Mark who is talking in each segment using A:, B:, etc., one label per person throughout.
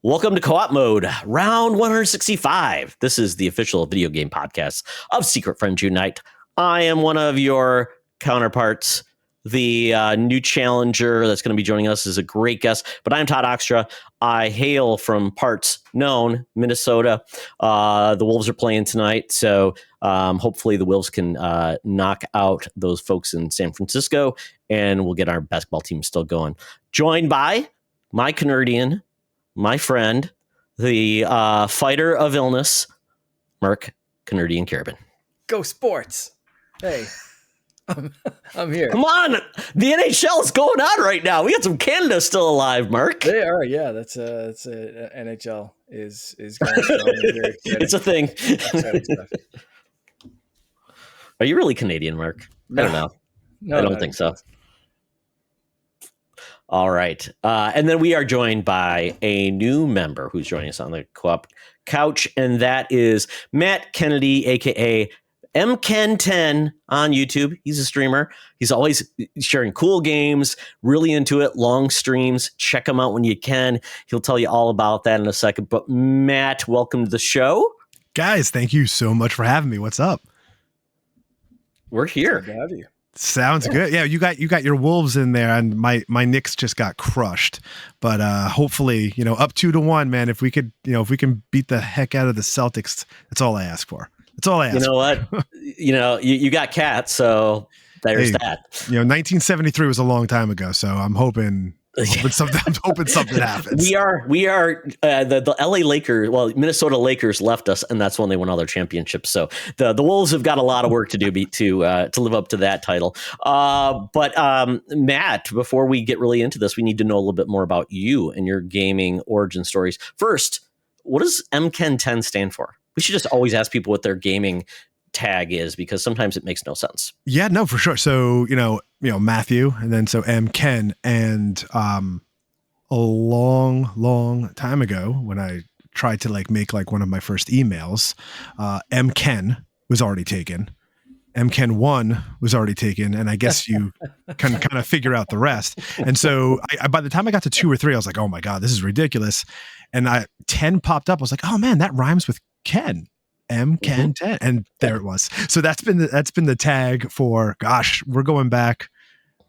A: Welcome to Co-op Mode, round 165. This is the official video game podcast of Secret Friends Unite. I am one of your counterparts. The new challenger that's going to be joining us is a great guest, but I'm Todd Oxtra. I hail from parts known, Minnesota. The Wolves are playing tonight, so hopefully the Wolves can knock out those folks in San Francisco, and we'll get our basketball team still going. Joined by my Canadian, my friend, the fighter of illness, Mark Canadian Carabin.
B: Go Sports! Hey, I'm here.
A: Come on, the NHL is going on right now. We got some Canada still alive, Mark.
B: They are, yeah. That's NHL is going strong.
A: It's a thing. Are you really Canadian, Mark?
B: No.
A: I don't know.
B: No,
A: I don't think so. All right. And then we are joined by a new member who's joining us on the Co-op couch, and that is Matt Kennedy, a.k.a. MKen10 on YouTube. He's a streamer. He's always sharing cool games, really into it, long streams. Check him out when you can. He'll tell you all about that in a second. But Matt, welcome to the show.
C: Guys, thank you so much for having me. What's up?
A: We're here.
B: Good to have you.
C: Sounds good. Yeah, you got your Wolves in there, and my Knicks just got crushed. But hopefully, up 2-1, man. If we can beat the heck out of the Celtics, that's all I ask for. That's all I ask.
A: You know what? You got cats, so there's that.
C: 1973 was a long time ago, so I'm hoping something happens.
A: We are the LA Lakers. Well, Minnesota Lakers left us, and that's when they won all their championships. So the Wolves have got a lot of work to do to live up to that title. But Matt, before we get really into this, we need to know a little bit more about you and your gaming origin stories. First, what does MKen10 stand for? We should just always ask people what their gaming tag is, because sometimes it makes no sense.
C: Yeah, no, for sure. So, Matthew, and then so MKen, and a long time ago when I tried to make one of my first emails, MKen was already taken. MKen1 was already taken, and I guess you can kind of figure out the rest. And so I by the time I got to 2 or 3, I was like, oh my God, this is ridiculous. And 10 popped up. I was like, oh man, that rhymes with Ken. MKen10, and there it was. So that's been the tag for, gosh, we're going back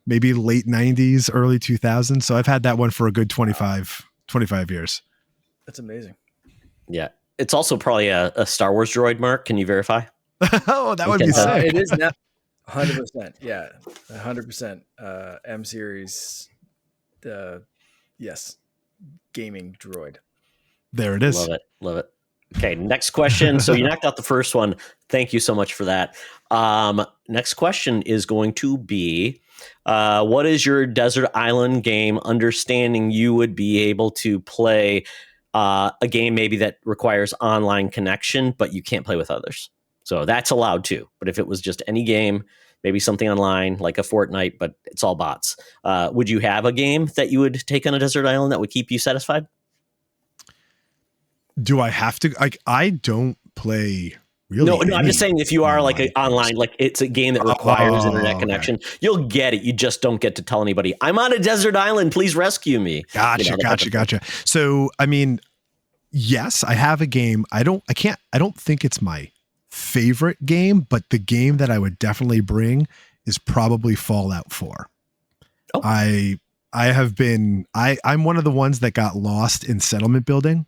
C: maybe late 90s, early 2000s. So I've had that one for a good 25 years.
B: That's amazing.
A: Yeah. It's also probably a Star Wars droid, Mark. Can you verify?
C: Oh, that would be sick.
B: It is now 100%. Yeah, 100%. M series. Yes. Gaming droid.
C: There it is.
A: Love it. Okay, next question. So you knocked out the first one. Thank you so much for that. Next question is going to be, what is your desert island game, understanding you would be able to play a game maybe that requires online connection, but you can't play with others? So that's allowed too. But if it was just any game, maybe something online like a Fortnite, but it's all bots, would you have a game that you would take on a desert island that would keep you satisfied?
C: Do I have to? I don't play really.
A: No, I'm just saying if you are online, it's a game that requires internet connection, you'll get it. You just don't get to tell anybody, I'm on a desert island, please rescue me.
C: Gotcha. So, I mean, yes, I have a game. I don't think it's my favorite game, but the game that I would definitely bring is probably Fallout 4. Oh. I'm one of the ones that got lost in settlement building.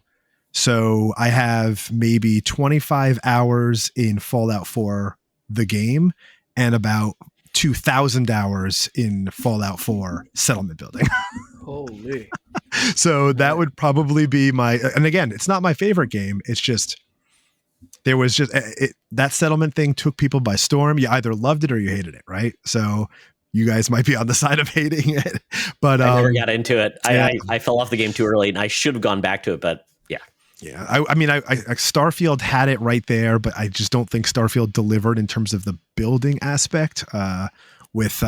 C: So I have maybe 25 hours in Fallout 4, the game, and about 2,000 hours in Fallout 4 settlement building.
B: Holy.
C: So that would probably be and again, it's not my favorite game. It's just, there was just, that settlement thing took people by storm. You either loved it or you hated it, right? So you guys might be on the side of hating it. But
A: I never got into it. Yeah. I fell off the game too early, and I should have gone back to it, but yeah.
C: Yeah, I mean, Starfield had it right there, but I just don't think Starfield delivered in terms of the building aspect with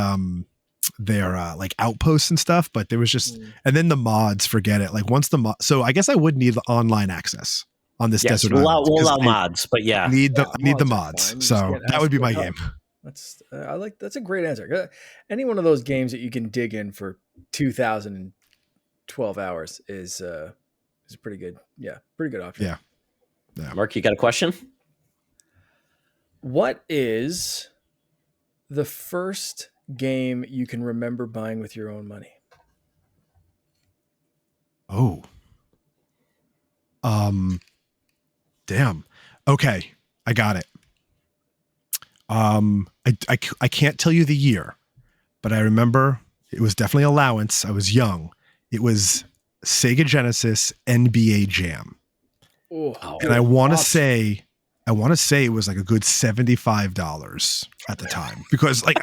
C: their outposts and stuff. But there was just, and then the mods, forget it. So I guess I would need online access on this desert island.
A: We'll allow mods, but yeah,
C: I need the mods. So that would be my game.
B: That's a great answer. Any one of those games that you can dig in for 2,012 hours is is a pretty good, pretty good option.
C: Yeah.
A: Mark, you got a question?
B: What is the first game you can remember buying with your own money?
C: Oh. Damn. Okay, I got it. I can't tell you the year, but I remember it was definitely allowance. I was young. It was Sega Genesis NBA Jam.
B: Oh,
C: And I want to say it was like a good $75 at the time, because like,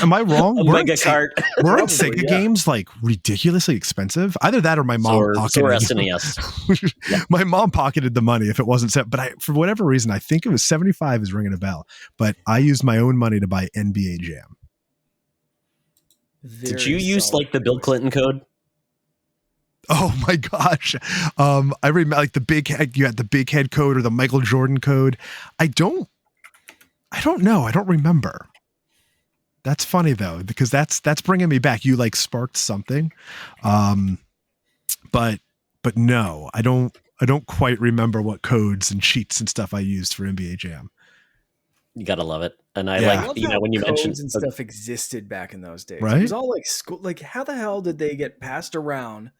C: am I wrong?
A: Mega cart.
C: Weren't Sega games like ridiculously expensive? Either that or my mom pocketed.
A: SNES.
C: Yeah. My mom pocketed the money if it wasn't set, but for whatever reason, I think it was 75 is ringing a bell, but I used my own money to buy NBA Jam.
A: Did you use like the Bill Clinton code?
C: Oh my gosh. I remember like the big head, you had the big head code or the Michael Jordan code. I don't know. I don't remember. That's funny though, because that's bringing me back. You like sparked something. But no, I don't quite remember what codes and cheats and stuff I used for NBA Jam.
A: You gotta love it. And I
B: love
A: when you
B: codes
A: mentioned
B: and stuff existed back in those days.
C: Right?
B: It was all like school. Like, how the hell did they get passed around?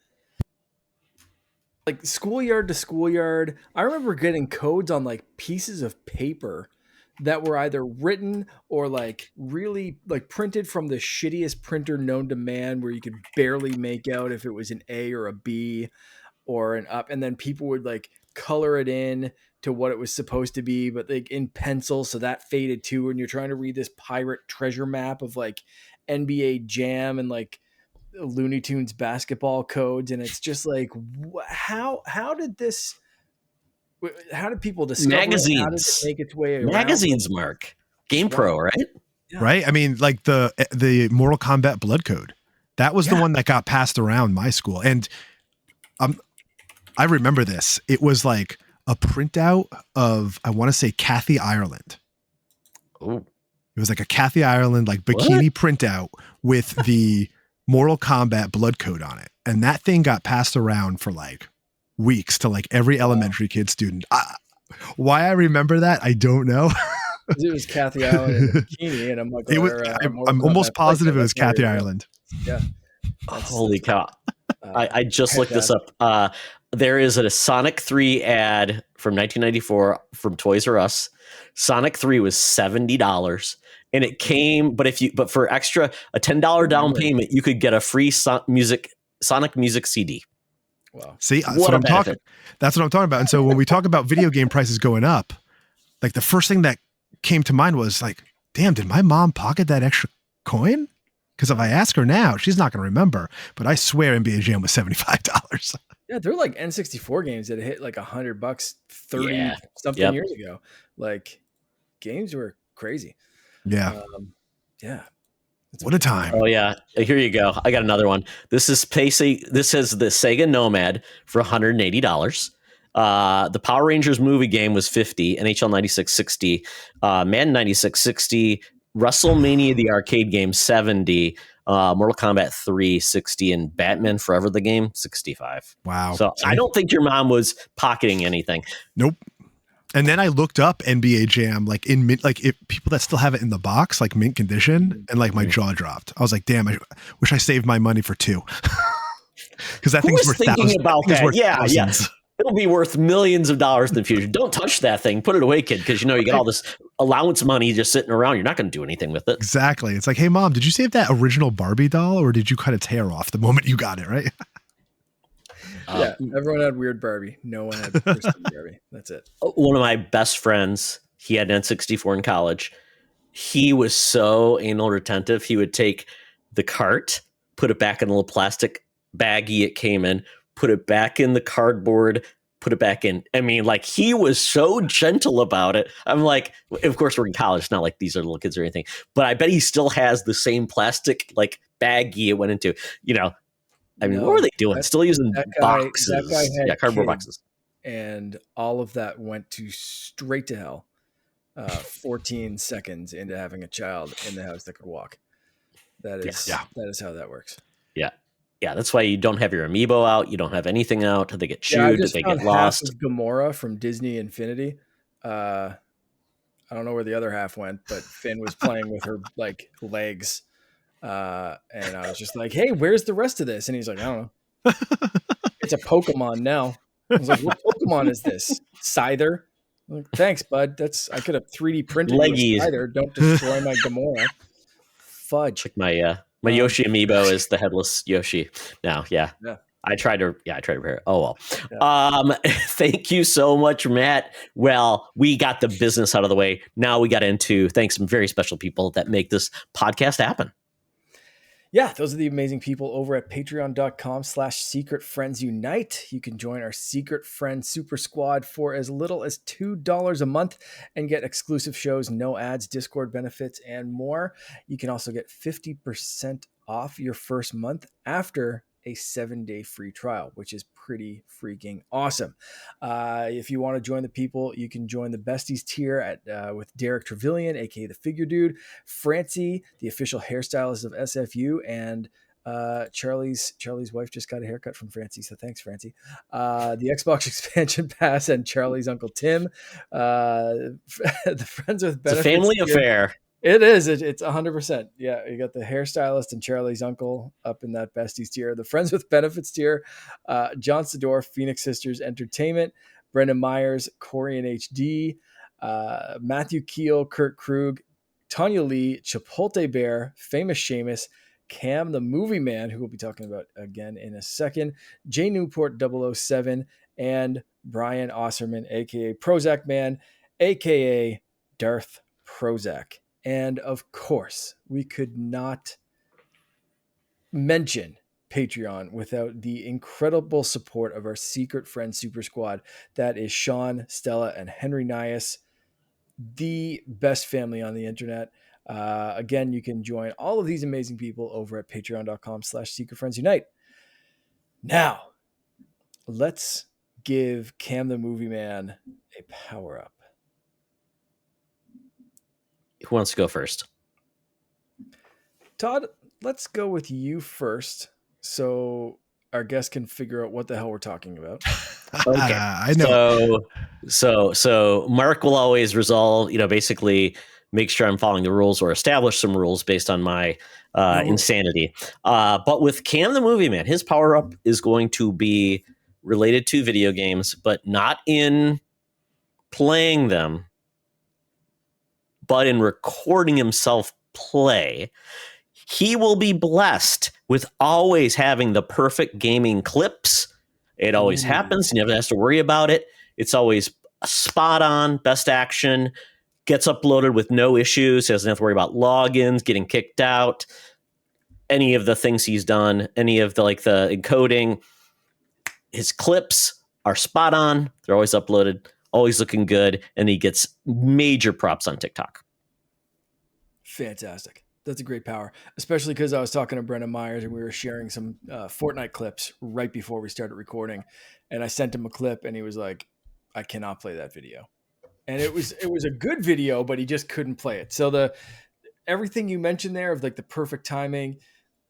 B: Like schoolyard to schoolyard. I remember getting codes on like pieces of paper that were either written or like really like printed from the shittiest printer known to man, where you could barely make out if it was an A or a B or an up. And then people would like color it in to what it was supposed to be, but like in pencil. So that faded too. And you're trying to read this pirate treasure map of like NBA Jam and like Looney Tunes basketball codes, and it's just like, how did people discover
A: magazines?
B: How did it make its way around?
A: Magazines, Mark. GamePro, right?
C: Yeah. Right? I mean, like the Mortal Kombat blood code. That was the one that got passed around my school. And I remember this. It was like a printout of, I want to say, Kathy Ireland.
A: Oh.
C: It was like a Kathy Ireland like bikini printout with the Mortal Kombat blood code on it. And that thing got passed around for like weeks to like every elementary kid student. Why I remember that, I don't know.
B: It was Kathy Ireland in a bikini, and I'm like,
C: I'm almost positive it was Kathy Ireland.
B: Yeah.
A: Holy cow. I just looked this up. There is a Sonic 3 ad from 1994 from Toys R Us. Sonic 3 was $70. And it came, but for extra a $10 down payment, you could get a free Sonic Music CD.
B: Wow!
C: See, that's what I'm talking about. And so when we talk about video game prices going up, like the first thing that came to mind was like, damn, did my mom pocket that extra coin? Because if I ask her now, she's not going to remember. But I swear NBA Jam was $75.
B: Yeah, they're like N64 games that hit like $100 30 something years ago. Like, games were crazy.
C: Yeah.
B: Yeah.
C: What a time.
A: Oh yeah. Here you go. I got another one. This is This is the Sega Nomad for $180. The Power Rangers movie game was $50, NHL 96 $60, Madden 96 $60, WrestleMania the arcade game $70, Mortal Kombat 3 $60, and Batman Forever the game $65.
C: Wow.
A: So I don't think your mom was pocketing anything.
C: Nope. And then I looked up NBA Jam, like in mint, like if people that still have it in the box, like mint condition, and like my jaw dropped. I was like, damn, I wish I saved my money for two. Because that thing's worth thousands.
A: Yeah. It'll be worth millions of dollars in the future. Don't touch that thing. Put it away, kid, because you get all this allowance money just sitting around. You're not going to do anything with it.
C: Exactly. It's like, hey, mom, did you save that original Barbie doll, or did you cut its hair off the moment you got it, right?
B: Yeah, everyone had weird Barbie. No one had pristine Barbie. That's it.
A: One of my best friends, he had an N64 in college. He was so anal retentive. He would take the cart, put it back in a little plastic baggie it came in, put it back in the cardboard, put it back in. I mean, like, he was so gentle about it. I'm like, of course, we're in college. It's not like these are little kids or anything. But I bet he still has the same plastic, like, baggie it went into. I mean, what were they doing? Still using boxes.
B: That guy had
A: cardboard boxes.
B: And all of that went straight to hell. 14 seconds into having a child in the house that could walk. That is how that works.
A: Yeah. Yeah, that's why you don't have your amiibo out. You don't have anything out. They get
B: Yeah, I
A: chewed.
B: just
A: They
B: found
A: get
B: half
A: lost.
B: of Gamora from Disney Infinity. I don't know where the other half went, but Finn was playing with her like legs. And I was just like, hey, where's the rest of this? And he's like, I don't know. It's a Pokemon now. I was like, what Pokemon is this? Scyther? I'm like, thanks, bud. I could have 3D printed you a
A: Leggies.
B: Scyther. Don't destroy my Gamora. Fudge.
A: Like my Yoshi amiibo is the headless Yoshi. Now, yeah.
B: Yeah.
A: I tried to repair it. Oh well.
B: Yeah.
A: Thank you so much, Matt. Well, we got the business out of the way. Now we got into thanks some very special people that make this podcast happen.
B: Yeah, those are the amazing people over at patreon.com/secret friends unite. You can join our secret friend super squad for as little as $2 a month and get exclusive shows, no ads, Discord benefits, and more. You can also get 50% off your first month after a 7-day free trial, which is pretty freaking awesome. If you want to join the people, you can join the besties tier at with Derek Trevelyan, aka the Figure Dude, Francie, the official hairstylist of SFU, and Charlie's wife just got a haircut from Francie, so thanks, Francie. The Xbox expansion pass and Charlie's uncle Tim. The friends with benefits.
A: It's a family
B: tier.
A: affair.
B: It is. It's 100%. Yeah, you got the hairstylist and Charlie's uncle up in that besties tier. The friends with benefits tier, John Sador, Phoenix Sisters Entertainment, Brendan Myers, Corian HD, Matthew Keel, Kurt Krug, Tanya Lee, Chipotle Bear, Famous Seamus, Cam the Movie Man, who we'll be talking about again in a second, Jay Newport 007, and Brian Osserman, aka Prozac Man, aka Darth Prozac. And of course, we could not mention Patreon without the incredible support of our secret friend super squad. That is Sean, Stella, and Henry Nias, the best family on the internet. Again, you can join all of these amazing people over at patreon.com/secret friends unite. Now, let's give Cam the Movie Man a power up.
A: Who wants to go first?
B: Todd, let's go with you first so our guests can figure out what the hell we're talking about.
A: Okay.
C: I know.
A: So Mark will always resolve, basically make sure I'm following the rules or establish some rules based on my insanity. But with Cam the Movie Man, his power up is going to be related to video games, but not in playing them, but in recording himself play. He will be blessed with always having the perfect gaming clips. It always happens. He never has to worry about it. It's always spot on, best action, gets uploaded with no issues. He doesn't have to worry about logins, getting kicked out, any of the things he's done, any of the encoding. His clips are spot on. They're always uploaded, always looking good, and he gets major props on TikTok.
B: Fantastic. That's a great power, especially because I was talking to Brendan Myers and we were sharing some Fortnite clips right before we started recording. And I sent him a clip and he was like, I cannot play that video. And it was a good video, but he just couldn't play it. So everything you mentioned there of the perfect timing,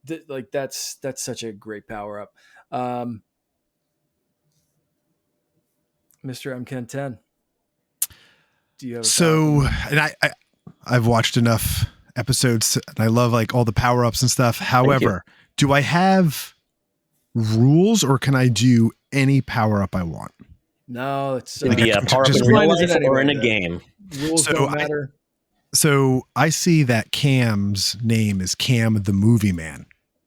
B: that's such a great power up. Mr. MKen10, do you have
C: and I've watched enough episodes and I love all the power-ups and stuff. However, do I have rules or can I do any power-up I want?
B: No, it's
A: it can be a power-up in real life or in a game.
B: Rules don't matter.
C: So I see that Cam's name is Cam the Movie Man.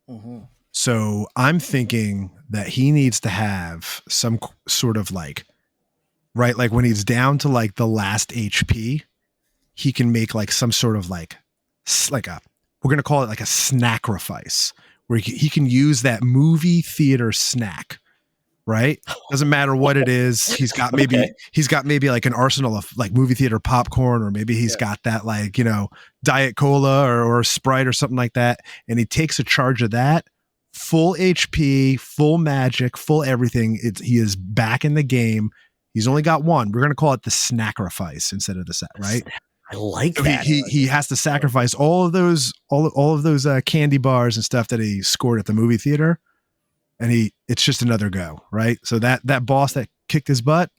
B: Mm-hmm.
C: So I'm thinking that he needs to have some sort of right? When he's down to the last HP, he can make some sort of we're going to call it a snackrifice where he can use that movie theater snack, right? Doesn't matter what it is. He's got maybe an arsenal of movie theater popcorn, or maybe he's got that Diet Cola or Sprite or something like that. And he takes a charge of that, full HP, full magic, full everything. He is back in the game. He's only got one. We're going to call it the snackrifice instead of the set, right?
A: I like
C: so
A: that.
C: He has to sacrifice all of those candy bars and stuff that he scored at the movie theater and it's just another go, right? So that boss that kicked his butt,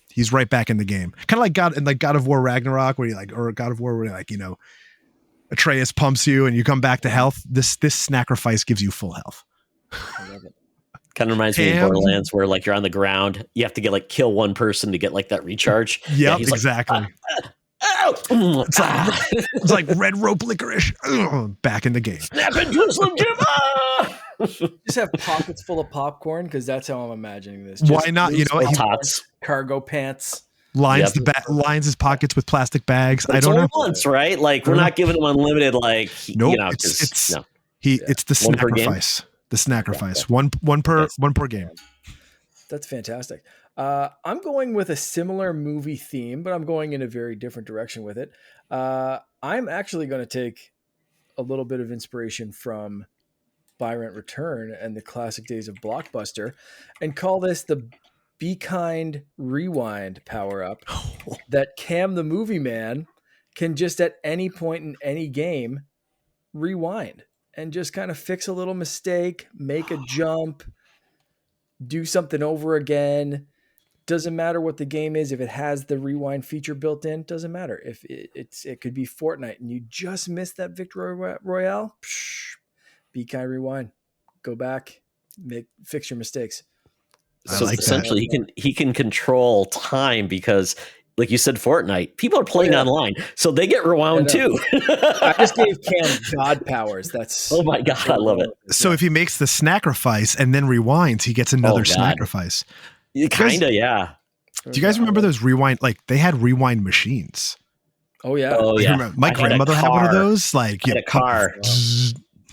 C: he's right back in the game. Kind of like God of War Ragnarok, where or God of War, where Atreus pumps you and you come back to health. This sacrifice gives you full health.
B: I love it.
A: Kind of reminds me of Borderlands, where like you're on the ground, you have to get kill one person to get that recharge.
C: Yep, exactly. It's like red rope licorice. Back in the game.
A: Snap into a Slim Jim.
B: Just have pockets full of popcorn, because that's how I'm imagining this.
C: Why not? You know what?
A: Tots.
B: Cargo pants.
C: Lines his pockets with plastic bags.
A: But
C: I don't know.
A: Once, right? We're not giving him unlimited.
C: Nope. It's the sacrifice. The sacrifice. One per game.
B: That's fantastic. I'm going with a similar movie theme, but I'm going in a very different direction with it. I'm actually going to take a little bit of inspiration from Buy Rent Return and the classic days of Blockbuster, and call this the Be Kind Rewind power up that Cam the Movie Man can just at any point in any game rewind and just kind of fix a little mistake, make a jump, do something over again. Doesn't matter what the game is. If it has the rewind feature built in, doesn't matter. If it could be Fortnite and you just missed that victory royale, Be Kind Rewind, go back, fix your mistakes.
A: So essentially he can control time, because like you said, Fortnite, people are playing online, so they get rewound too.
B: I just gave Cam God powers. That's
A: oh my God, I love it.
C: So if he makes the sacrifice and then rewinds, he gets another sacrifice.
A: Kind of, yeah.
C: Do you guys remember those rewind? They had rewind machines.
B: Oh yeah.
A: Oh yeah.
C: My grandmother had one of those.
A: I had a car.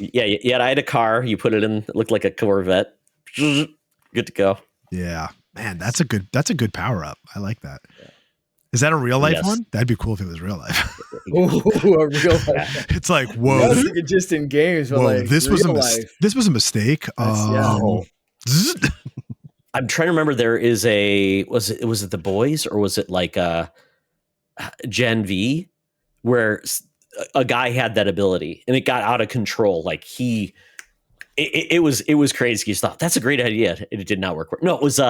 A: Yeah. I had a car. You put it in. It looked like a Corvette. Good to go.
C: Yeah, man, that's a good power up. I like that. Yeah. Is that a real life one? That'd be cool if it was real life.
B: Ooh, a real life.
C: It's like, whoa,
B: just in games. But
C: whoa, this was a mistake.
A: I'm trying to remember. There is was it The Boys, or was it Gen V, where a guy had that ability and it got out of control. It was crazy stuff. That's a great idea. It did not work. No, it was.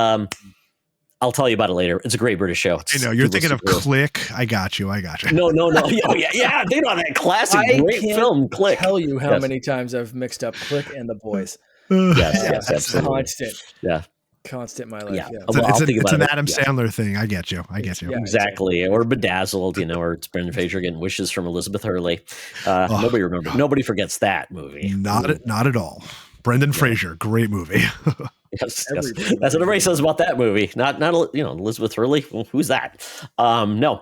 A: I'll tell you about it later. It's a great British show.
C: I know you're thinking of Click. I got you.
A: No. Oh yeah. They know that classic great film Click.
B: Tell you how many times I've mixed up Click and The Boys.
A: Yes, absolutely.
B: Constant.
A: Yeah.
B: Constant in my life.
A: Yeah.
C: It's an Adam Sandler thing. I get you.
B: Yeah,
A: exactly. Or Bedazzled, or it's Brendan Fraser getting wishes from Elizabeth Hurley. Nobody remembers. Nobody forgets that movie.
C: Not at all. Brendan Fraser, great movie.
A: Yes. That's what everybody says about that movie. Not Elizabeth Hurley. Well, who's that? No.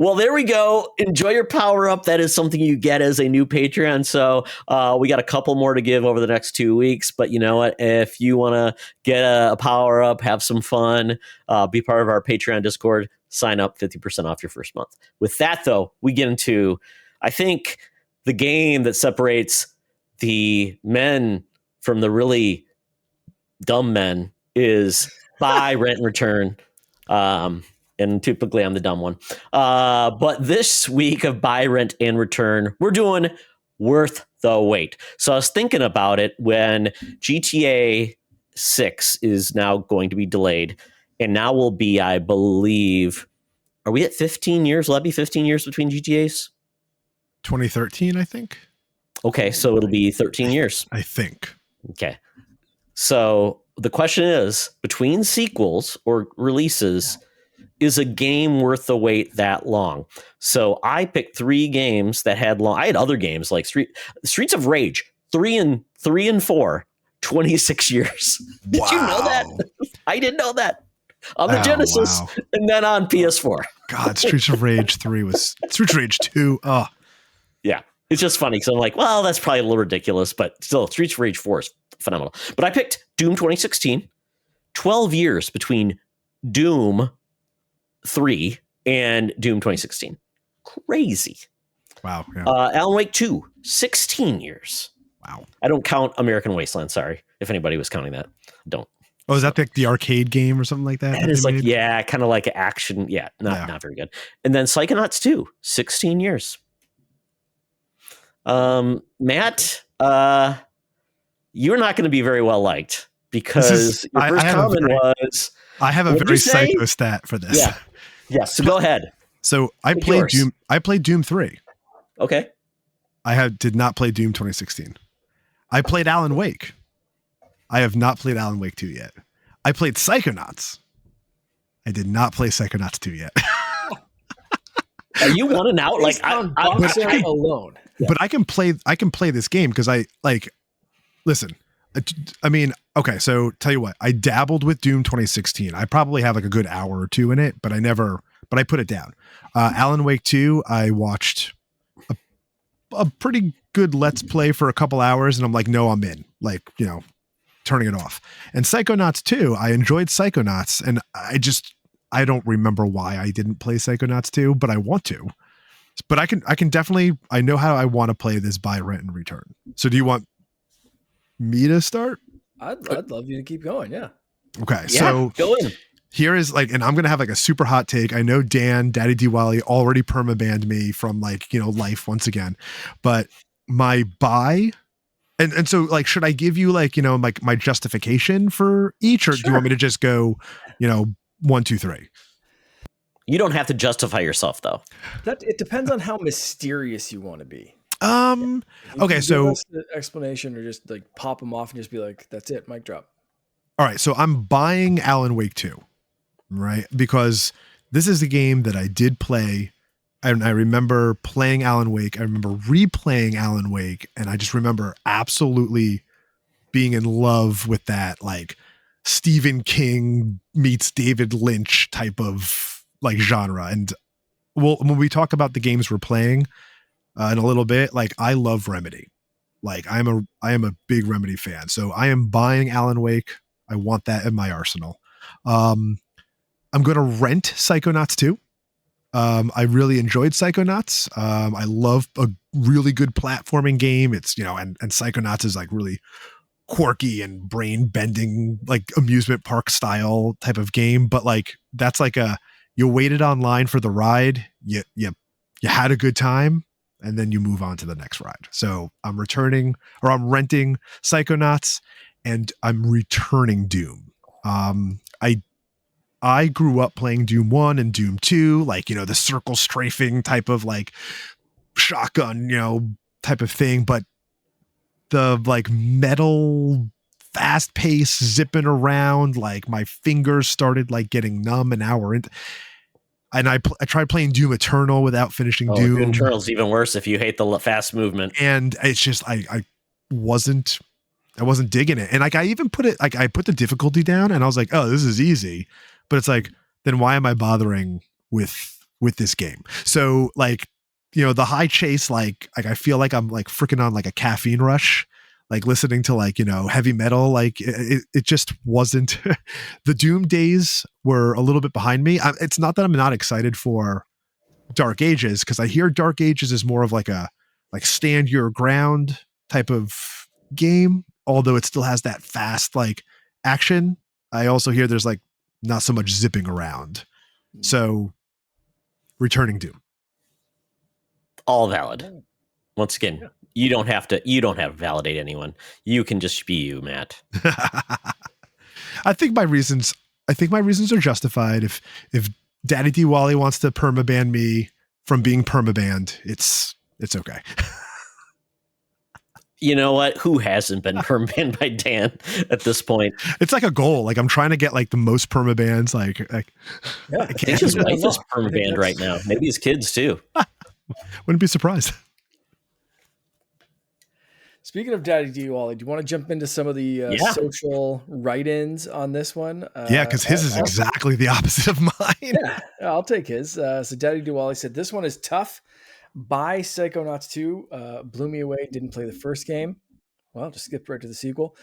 A: Well, there we go. Enjoy your power up. That is something you get as a new Patreon. So we got a couple more to give over the next 2 weeks. But you know what? If you want to get a power up, have some fun, be part of our Patreon Discord, sign up, 50% off your first month. With that, though, we get into, I think, the game that separates the men from the really dumb men is Buy, Rent, and Return. And typically I'm the dumb one. But this week of Buy, Rent, and Return, we're doing Worth the Wait. So I was thinking about it when GTA 6 is now going to be delayed. And now will be, I believe, are we at 15 years? Will that be 15 years between GTAs?
C: 2013, I think.
A: Okay, so it'll be 13 years.
C: I think.
A: Okay. So the question is, between sequels or releases, is a game worth the wait that long? So I picked 3 games that had long. I had other games like Streets of Rage, 3 and 4, 26 years. Did you know that? I didn't know that. On the Genesis and then on PS4.
C: God, Streets of Rage 3 was Streets of Rage 2. Oh.
A: Yeah. It's just funny because I'm like, well, that's probably a little ridiculous, but still, Streets of Rage 4 is phenomenal. But I picked Doom 2016, 12 years between Doom 3 and Doom 2016. Crazy.
C: Wow. Yeah.
A: Alan Wake 2, 16 years.
C: Wow.
A: I don't count American Wasteland. Sorry. If anybody was counting that, don't.
C: Oh, is that the arcade game or something like that?
A: It is kind of like action. Yeah, not very good. And then Psychonauts 2, 16 years. Matt, you're not going to be very well liked because your first comment was.
C: I have a very psycho stat for this.
A: Yeah. Yeah. So go ahead.
C: So I played Doom. I played Doom 3.
A: Okay.
C: Did not play Doom 2016. I played Alan Wake. I have not played Alan Wake 2 yet. I played Psychonauts. I did not play Psychonauts 2 yet.
A: Are you wanting out? Like
B: alone.
C: But I can play this game because listen. I mean, okay, so tell you what, I dabbled with Doom 2016. I probably have like a good hour or two in it, but I put it down. Alan Wake 2, I watched a pretty good Let's Play for a couple hours, and I'm like, no, I'm in. Like, turning it off. And Psychonauts 2, I enjoyed Psychonauts, and I don't remember why I didn't play Psychonauts 2, but I want to. But I can definitely, I know how I want to play this buy, rent, and return. So do you want me to start?
B: I'd love you to keep going. Yeah.
C: Okay. Yeah, so
A: go in.
C: Here is and I'm going to have like a super hot take. I know Daddy Diwali already permabanned me from life once again, but my buy and so should I give you my justification for each, or do you want me to just go, 1, 2, 3?
A: You don't have to justify yourself though.
B: It depends on how mysterious you want to be.
C: Okay. So
B: the explanation, or just pop them off and just be like, that's it. Mic drop.
C: All right. So I'm buying Alan Wake 2. Right, because this is a game that I did play, and I remember playing Alan Wake. I remember replaying Alan Wake, and I just remember absolutely being in love with that Stephen King meets David Lynch type of genre. And when we talk about the games we're playing in a little bit, I love Remedy. I am a big Remedy fan, so I am buying Alan Wake. I want that in my arsenal. I'm going to rent Psychonauts 2. I really enjoyed Psychonauts. I love a really good platforming game. It's, and Psychonauts is really quirky and brain bending, amusement park style type of game. But that's you waited online for the ride. You had a good time, and then you move on to the next ride. So I'm renting Psychonauts, and I'm returning Doom. I grew up playing Doom 1 and Doom 2, the circle strafing type of shotgun, type of thing. But the metal fast pace zipping around, my fingers started getting numb an hour into. And I tried playing Doom Eternal without finishing Doom.
A: Doom Eternal's even worse if you hate the fast movement.
C: And it's just, I wasn't digging it. And I even put it, I put the difficulty down, and I was like, oh, this is easy. But it's then why am I bothering with this game? So the high chase, I feel like I'm freaking on a caffeine rush, listening to heavy metal. It just wasn't. The Doom days were a little bit behind me. It's not that I'm not excited for Dark Ages, because I hear Dark Ages is more of a stand your ground type of game, although it still has that fast action. I also hear there's not so much zipping around. So returning Doom.
A: All valid. Once again, you don't have to validate anyone. You can just be you, Matt.
C: I think my reasons are justified. If Daddy Diwali wants to permaban me from being permabanned, it's okay.
A: You know what? Who hasn't been permabanned by Dan at this point?
C: It's a goal. I'm trying to get the most permabans.
A: I think his wife is permabanned right now. Maybe his kids too.
C: Wouldn't be surprised.
B: Speaking of Daddy Diwali, do you want to jump into some of the social write-ins on this one?
C: Yeah, because his is exactly the opposite of mine.
B: Yeah, I'll take his. So Daddy Diwali said, this one is tough. Buy Psychonauts 2. Blew me away. Didn't play the first game. Well, just skipped right to the sequel.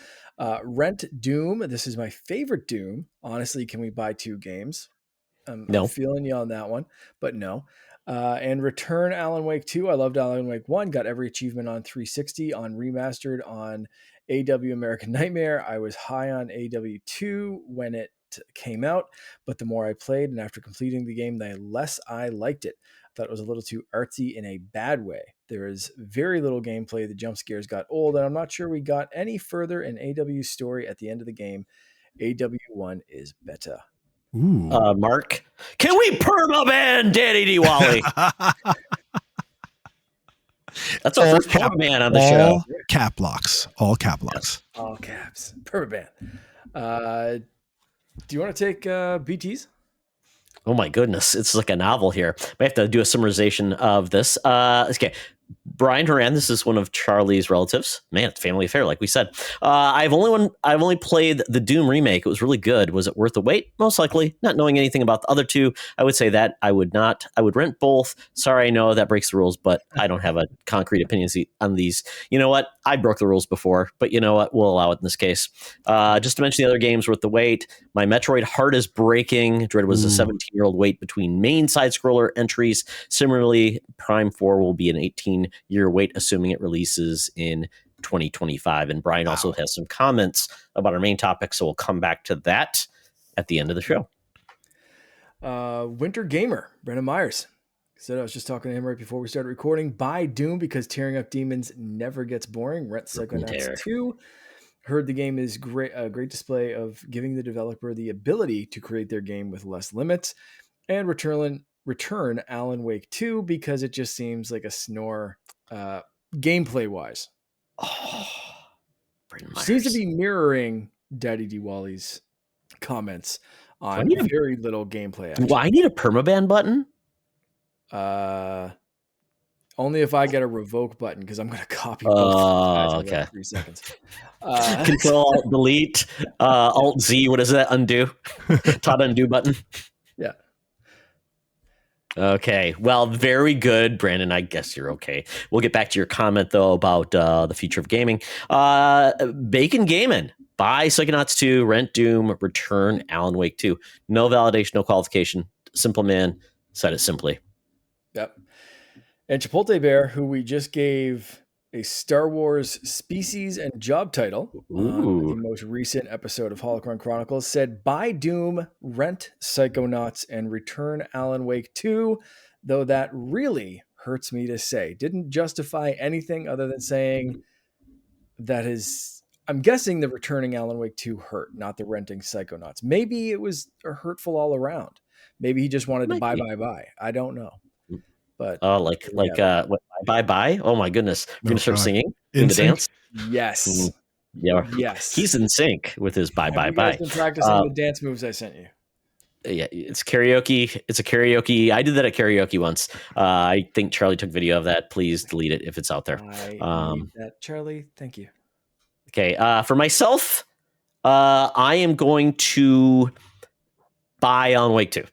B: Rent Doom. This is my favorite Doom. Honestly, can we buy 2 games?
A: No.
B: I'm feeling you on that one, but no. And return Alan Wake 2. I loved Alan Wake 1. Got every achievement on 360, on remastered, on AW American Nightmare. I was high on AW 2 when it came out, but the more I played and after completing the game, the less I liked it. Thought it was a little too artsy in a bad way. There is very little gameplay. The jump scares got old, and I'm not sure we got any further in AW's story at the end of the game. AW1 is better.
C: Ooh.
A: Mark, can we permaban Danny D. Wally? That's our first permaban on the show.
C: All cap locks. All cap locks.
B: All caps. Permaban. Do you want to take BTs?
A: Oh my goodness, it's like a novel here. I have to do a summarization of this. Okay. Brian Horan, this is one of Charlie's relatives. Man, it's family affair, like we said. I've only played the Doom remake. It was really good. Was it worth the wait? Most likely. Not knowing anything about the other two, I would say that I would not. I would rent both. Sorry, I know that breaks the rules, but I don't have a concrete opinion on these. You know what? I broke the rules before, but you know what? We'll allow it in this case. Just to mention the other games worth the wait. My Metroid heart is breaking. Dread was a 17-year-old wait between main side scroller entries. Similarly, Prime 4 will be an 18-year wait, assuming it releases in 2025. And Brian also has some comments about our main topic, so we'll come back to that at the end of the show.
B: Winter Gamer, Brendan Myers said, I was just talking to him right before we started recording. Buy Doom because tearing up demons never gets boring. Rent Psychonauts 2. Heard the game is great, a great display of giving the developer the ability to create their game with less limits. And return Alan Wake 2 because it just seems like a snore gameplay wise. Seems to be mirroring Daddy D. Wally's comments on very little gameplay action.
A: Do I need a permaban button?
B: Only if I get a revoke button because I'm going to copy both.
A: Okay.
B: 3 seconds.
A: Control Alt Delete, Alt Z. What is that? Undo. Todd undo button.
B: Yeah.
A: Okay. Well, very good, Brandon. I guess you're okay. We'll get back to your comment though about the future of gaming. Bacon Gaming. Buy Psychonauts 2, rent Doom, return Alan Wake 2. No validation, no qualification. Simple man said it simply.
B: Yep. And Chipotle Bear, who we just gave a Star Wars species and job title on the most recent episode of Holocron Chronicles, said, buy Doom, rent Psychonauts, and return Alan Wake 2, though that really hurts me to say. Didn't justify anything other than saying that is, I'm guessing the returning Alan Wake 2 hurt, not the renting Psychonauts. Maybe it was hurtful all around. Maybe he just wanted to buy. I don't know. But
A: what, bye. Oh my goodness. We're gonna start singing in the dance.
B: Yes.
A: Yeah.
B: Yes.
A: He's in sync with his bye.
B: Have you guys been practicing the dance moves I sent you?
A: Yeah, it's karaoke. It's a karaoke. I did that at karaoke once. I think Charlie took video of that. Please delete it if it's out there.
B: I need that, Charlie. Thank you.
A: Okay. For myself, I am going to buy Alan Wake 2.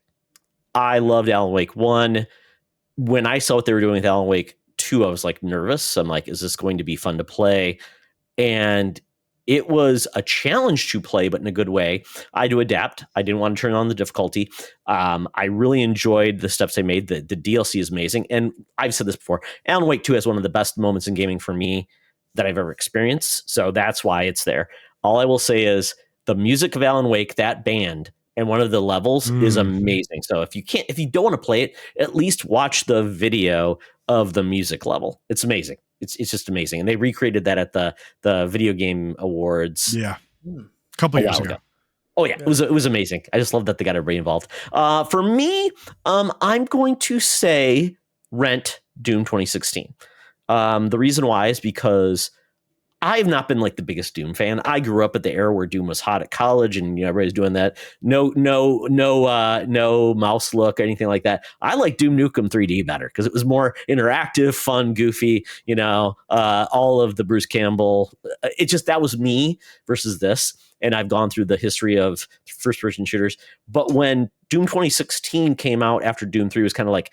A: I loved Alan Wake 1. When I saw what they were doing with Alan Wake 2, I was like nervous. I'm like, is this going to be fun to play? And it was a challenge to play, but in a good way. I had to adapt. I didn't want to turn on the difficulty. I really enjoyed the steps they made. The DLC is amazing. And I've said this before, Alan Wake 2 has one of the best moments in gaming for me that I've ever experienced. So that's why it's there. All I will say is the music of Alan Wake, that band, and one of the levels is amazing. So if you don't want to play it, at least watch the video of the music level. It's amazing. It's just amazing. And they recreated that at the Video Game Awards.
C: Yeah. A couple years ago.
A: Oh yeah, it was amazing. I just love that they got everybody involved. For me, I'm going to say rent Doom 2016. The reason why is because I've not been like the biggest Doom fan. I grew up at the era where Doom was hot at college, and everybody's doing that. No mouse look or anything like that. I like Doom Nukem 3D better because it was more interactive, fun, goofy. All of the Bruce Campbell. That was me versus this. And I've gone through the history of first-person shooters. But when Doom 2016 came out after Doom 3 was kind of like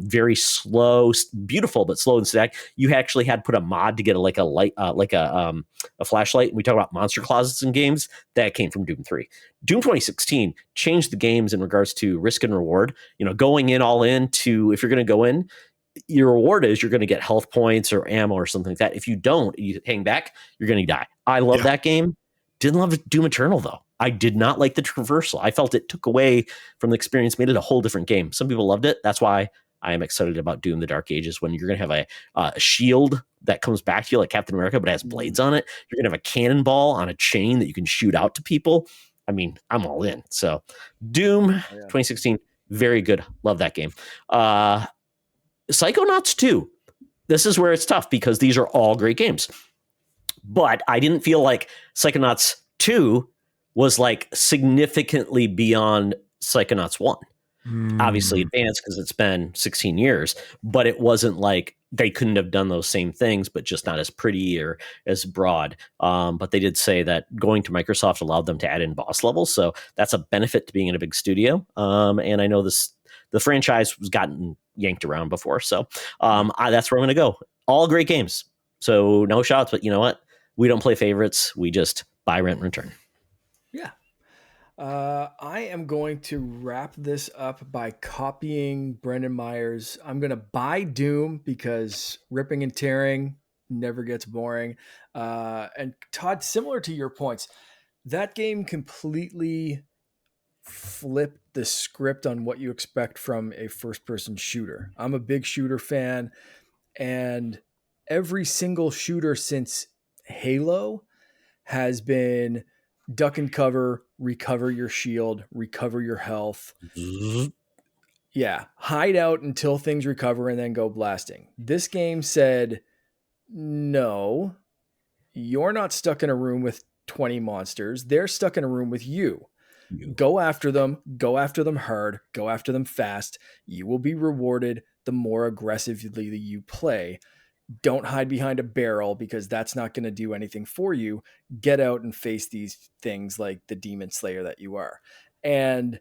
A: very slow, beautiful, but slow and static. You actually had to put a mod to get a flashlight. We talk about monster closets in games. That came from Doom 3. Doom 2016 changed the games in regards to risk and reward. Going in all in to, if you're going to go in, your reward is you're going to get health points or ammo or something like that. If you don't, you hang back, you're going to die. I love that game. Didn't love Doom Eternal, though. I did not like the traversal. I felt it took away from the experience, made it a whole different game. Some people loved it. That's why I am excited about Doom: The Dark Ages, when you're going to have a shield that comes back to you like Captain America, but has blades on it. You're going to have a cannonball on a chain that you can shoot out to people. I mean, I'm all in. So Doom 2016, very good. Love that game. Psychonauts 2. This is where it's tough because these are all great games. But I didn't feel like Psychonauts 2 was like significantly beyond Psychonauts 1. Obviously advanced because it's been 16 years, but it wasn't like they couldn't have done those same things, but just not as pretty or as broad. But they did say that going to Microsoft allowed them to add in boss levels. So that's a benefit to being in a big studio. And I know the franchise was gotten yanked around before. So that's where I'm going to go. All great games. So no shots, but you know what? We don't play favorites. We just buy, rent, return.
B: Yeah. I am going to wrap this up by copying Brendan Myers. I'm going to buy Doom because ripping and tearing never gets boring. And Todd, similar to your points, that game completely flipped the script on what you expect from a first-person shooter. I'm a big shooter fan, and every single shooter since Halo has been duck and cover, recover your shield, recover your health. Yeah, hide out until things recover and then go blasting. This game said, no, you're not stuck in a room with 20 monsters. They're stuck in a room with you. Go after them hard, go after them fast. You will be rewarded the more aggressively you play. Don't hide behind a barrel because that's not going to do anything for you. Get out and face these things like the demon slayer that you are. And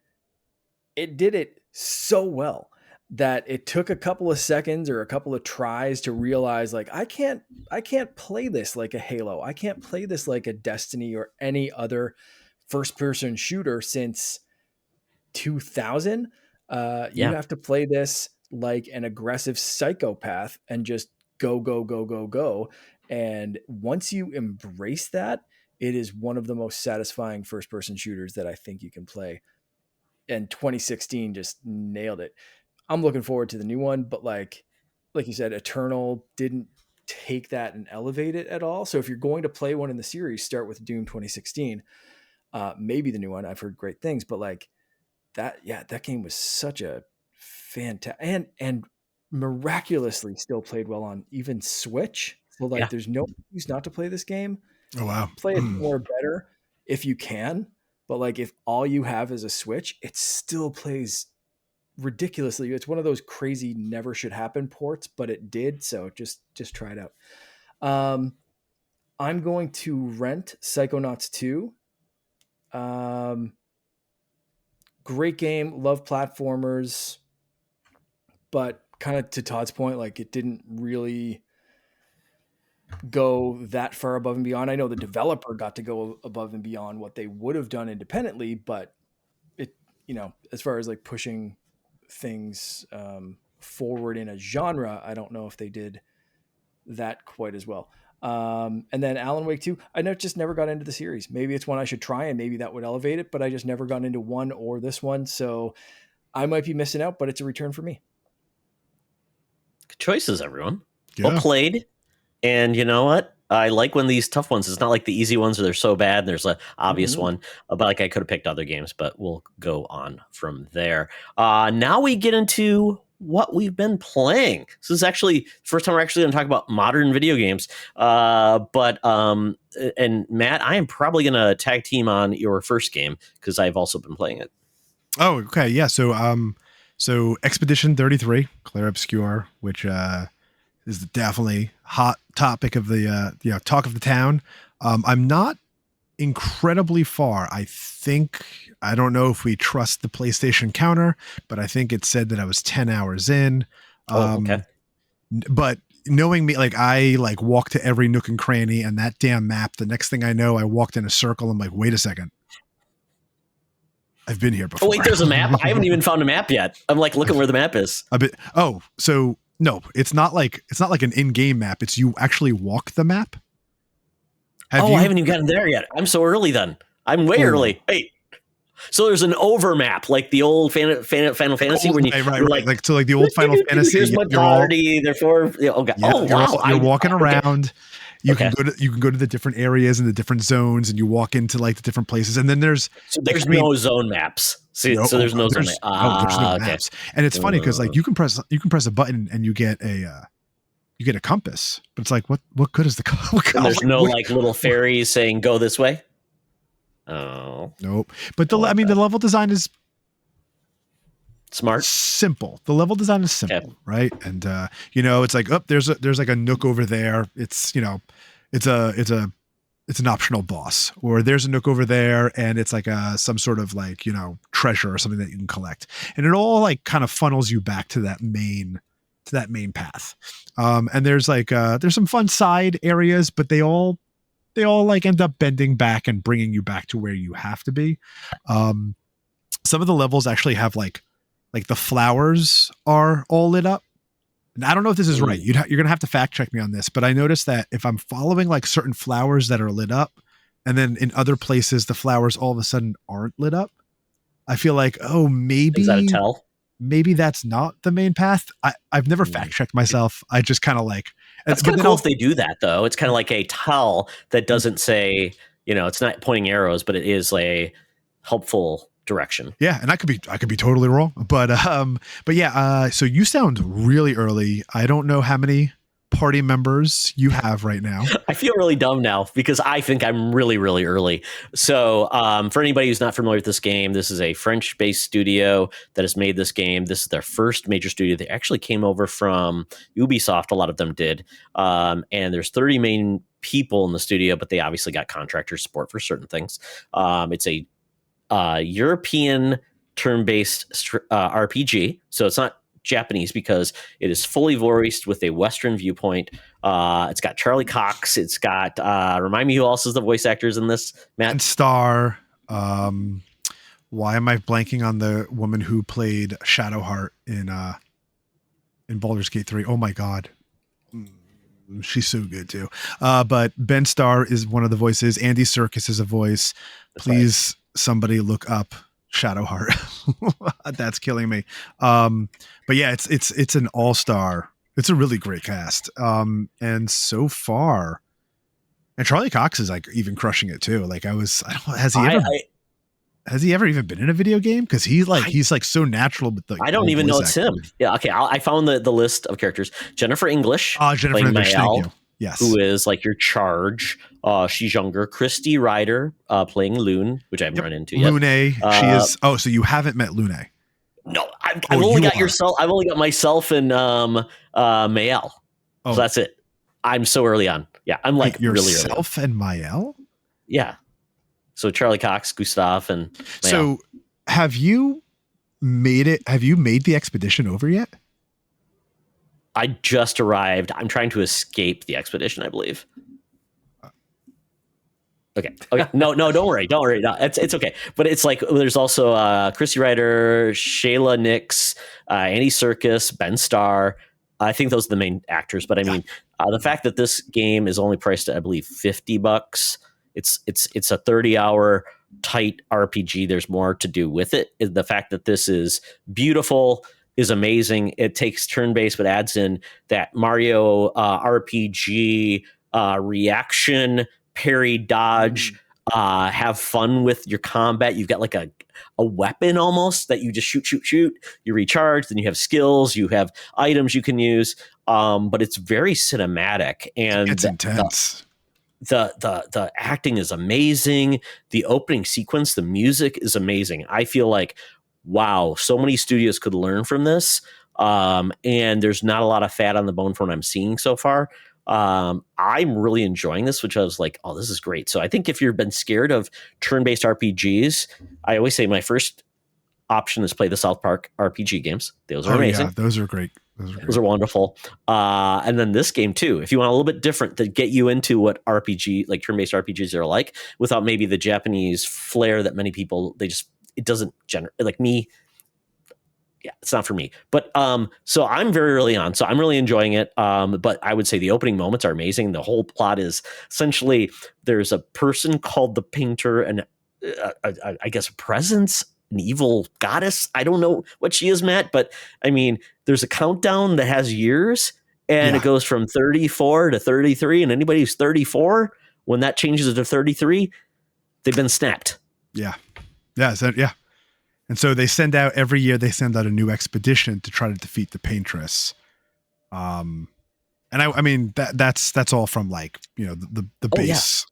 B: it did it so well that it took a couple of seconds or a couple of tries to realize like, I can't play this like a Halo. I can't play this like a Destiny or any other first person shooter since 2000. You have to play this like an aggressive psychopath and just go. And once you embrace that, it is one of the most satisfying first person shooters that I think you can play. And 2016 just nailed it. I'm looking forward to the new one, but like you said, Eternal didn't take that and elevate it at all. So if you're going to play one in the series, start with Doom 2016. Maybe the new one. I've heard great things, but like that game was such a fantastic and miraculously still played well on even Switch. So like there's no excuse not to play this game.
C: Oh wow.
B: Play it more better if you can. But like if all you have is a Switch, it still plays ridiculously. It's one of those crazy never should happen ports, but it did. So just try it out. I'm going to rent Psychonauts 2. Great game, love platformers, but kind of to Todd's point, like it didn't really go that far above and beyond. I know the developer got to go above and beyond what they would have done independently, but it, as far as like pushing things forward in a genre, I don't know if they did that quite as well. And then Alan Wake 2, I just never got into the series. Maybe it's one I should try and maybe that would elevate it, but I just never got into one or this one. So I might be missing out, but it's a return for me.
A: Good choices, everyone. Yeah. Well played. And you know what? I like when these tough ones, it's not like the easy ones where they're so bad. There's an obvious one, but like I could have picked other games, but we'll go on from there. Now we get into what we've been playing. This is actually the first time we're actually going to talk about modern video games. And Matt, I am probably going to tag team on your first game because I've also been playing it.
C: Oh, okay. Yeah. So Expedition 33, Claire Obscure, which is definitely hot topic of the talk of the town. I'm not incredibly far. I don't know if we trust the PlayStation counter, but I think it said that I was 10 hours in.
A: Okay.
C: But knowing me, like I walk to every nook and cranny and that damn map. The next thing I know, I walked in a circle. I'm like, wait a second. I've been here before.
A: Oh wait, there's a map. I haven't even found a map yet. I'm like looking where the map is.
C: So no, it's not like an in-game map. It's you actually walk the map.
A: I haven't even gotten there yet. I'm so early then. I'm way early. Hey. So there's an overmap, like the old Final Fantasy, when
C: right. Like so, like the old Final Fantasy.
A: Here's my party. Therefore, okay.
C: Yeah, you're walking around. You
A: Okay.
C: can go to the different areas and the different zones, and you walk into like the different places. And then there's
A: no zone maps. See, so there's no zone map.
C: There's no
A: Okay.
C: maps. And it's funny because like you can press a button and you get a compass, but it's like what good is the compass?
A: And there's no like little fairies saying go this way. Oh
C: nope. But the level design is
A: smart,
C: simple. The level design is simple, right? And it's like there's like a nook over there. It's it's an optional boss, or there's a nook over there, and it's like some sort of like treasure or something that you can collect, and it all like kind of funnels you back to that main path. And there's like there's some fun side areas, but they all like end up bending back and bringing you back to where you have to be. Some of the levels actually have like the flowers are all lit up. And I don't know if this is right. You're going to have to fact check me on this, but I noticed that if I'm following like certain flowers that are lit up, and then in other places, the flowers all of a sudden aren't lit up, I feel like, oh, maybe
A: is that a tell?
C: Maybe that's not the main path. I've never fact checked myself. I just kind of like,
A: that's kind of cool if they do that though. It's kind of like a tell that doesn't say, it's not pointing arrows, but it is a helpful direction.
C: Yeah. And I could be totally wrong, but yeah. So you sound really early. I don't know how many party members you have right now.
A: I feel really dumb now because I think I'm really, really early. So for anybody who's not familiar with this game, this is a French-based studio that has made this game. This is their first major studio. They actually came over from Ubisoft. A lot of them did. And there's 30 main people in the studio, but they obviously got contractor support for certain things. It's a European turn-based RPG. So it's not Japanese because it is fully voiced with a Western viewpoint. It's got Charlie Cox. It's got remind me who else is the voice actors in this, Matt?
C: And Star. Why am I blanking on the woman who played Shadowheart in Baldur's Gate 3? Oh my god. She's so good too. But Ben Starr is one of the voices. Andy Serkis is a voice. Please somebody look up Shadowheart. That's killing me. But yeah, it's an all-star. It's a really great cast. And so far, and Charlie Cox is like even crushing it too. Like has he ever even been in a video game? Because he's like so natural. But
A: I don't even know it's him. Yeah. Okay. I found the list of characters. Jennifer English.
C: Jennifer English. Thank you. Yes.
A: Who is like your charge. She's younger. Christy Ryder playing Lune, which I haven't run into yet.
C: Lune. She is. Oh, so you haven't met Lune?
A: No, I've only got yourself. I've only got myself and Mael. So that's it. I'm so early on. Yeah, I'm like really early.
C: Yourself and Mael?
A: Yeah. So Charlie Cox, Gustav, and Mael.
C: So have you made it? Have you made the expedition over yet?
A: I just arrived. I'm trying to escape the expedition, I believe. Okay. No, don't worry. No, it's okay. But it's like there's also Chrissy Ryder, Shayla Nix, Andy Serkis, Ben Starr. I think those are the main actors. But I mean, the fact that this game is only priced at, I believe, $50. It's a 30-hour tight RPG. There's more to do with it. The fact that this is beautiful is amazing. It takes turn-based, but adds in that Mario RPG reaction, parry, dodge, have fun with your combat. You've got like a weapon almost that you just shoot. You recharge, then you have skills, you have items you can use. But it's very cinematic and
C: it's intense.
A: The acting is amazing. The opening sequence, the music is amazing. I feel like, wow, so many studios could learn from this. And there's not a lot of fat on the bone from what I'm seeing so far. I'm really enjoying this, which I was like, oh, this is great. So I think if you've been scared of turn-based RPGs, I always say my first option is play the South Park RPG games. Those are amazing.
C: Yeah, those are great.
A: Those are wonderful. And then this game too, if you want a little bit different to get you into what RPG, like turn-based RPGs are like, without maybe the Japanese flair that many people, it doesn't generate like me. Yeah, it's not for me. But so I'm very early on, so I'm really enjoying it. But I would say the opening moments are amazing. The whole plot is essentially there's a person called the Painter, and I guess a presence, an evil goddess. I don't know what she is, Matt, but I mean, there's a countdown that has years, and it goes from 34 to 33, and anybody who's 34, when that changes to 33, they've been snapped.
C: Yeah. And so they send out every year. They send out a new expedition to try to defeat the Paintress. And I mean that's all from like the base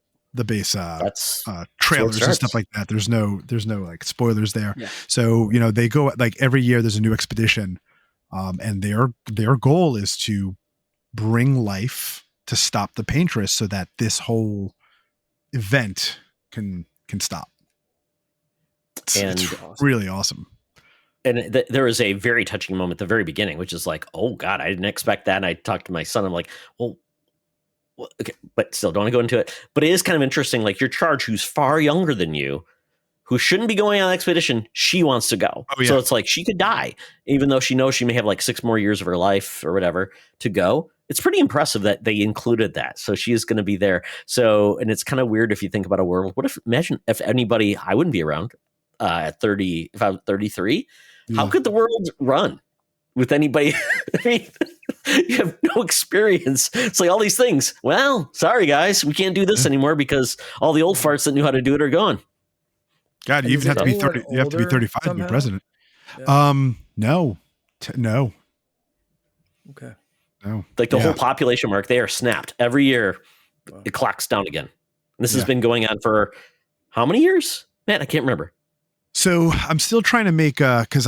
C: trailers and stuff like that. There's no like spoilers there. Yeah. So they go like every year. There's a new expedition, and their goal is to bring life to stop the Paintress, so that this whole event can stop. It's really awesome.
A: And there was a very touching moment at the very beginning, which is like, oh God, I didn't expect that. And I talked to my son. I'm like, well, okay, but still don't want to go into it. But it is kind of interesting. Like your charge, who's far younger than you, who shouldn't be going on an expedition, she wants to go. Oh, yeah. So it's like she could die, even though she knows she may have like 6 more years of her life or whatever to go. It's pretty impressive that they included that. So she is going to be there. So, and it's kind of weird if you think about a world. Imagine if anybody, I wouldn't be around at 30, if I was 33. How could the world run with anybody? I mean, you have no experience. It's like all these things. Well, sorry guys, we can't do this anymore because all the old farts that knew how to do it are gone.
C: God, you even have to be 30. You have to be 35 to be president. Yeah. No.
B: Okay.
C: No.
A: Like the whole population mark, they are snapped every year. Wow. It clocks down again. And this has been going on for how many years? Man, I can't remember.
C: So I'm still trying to make because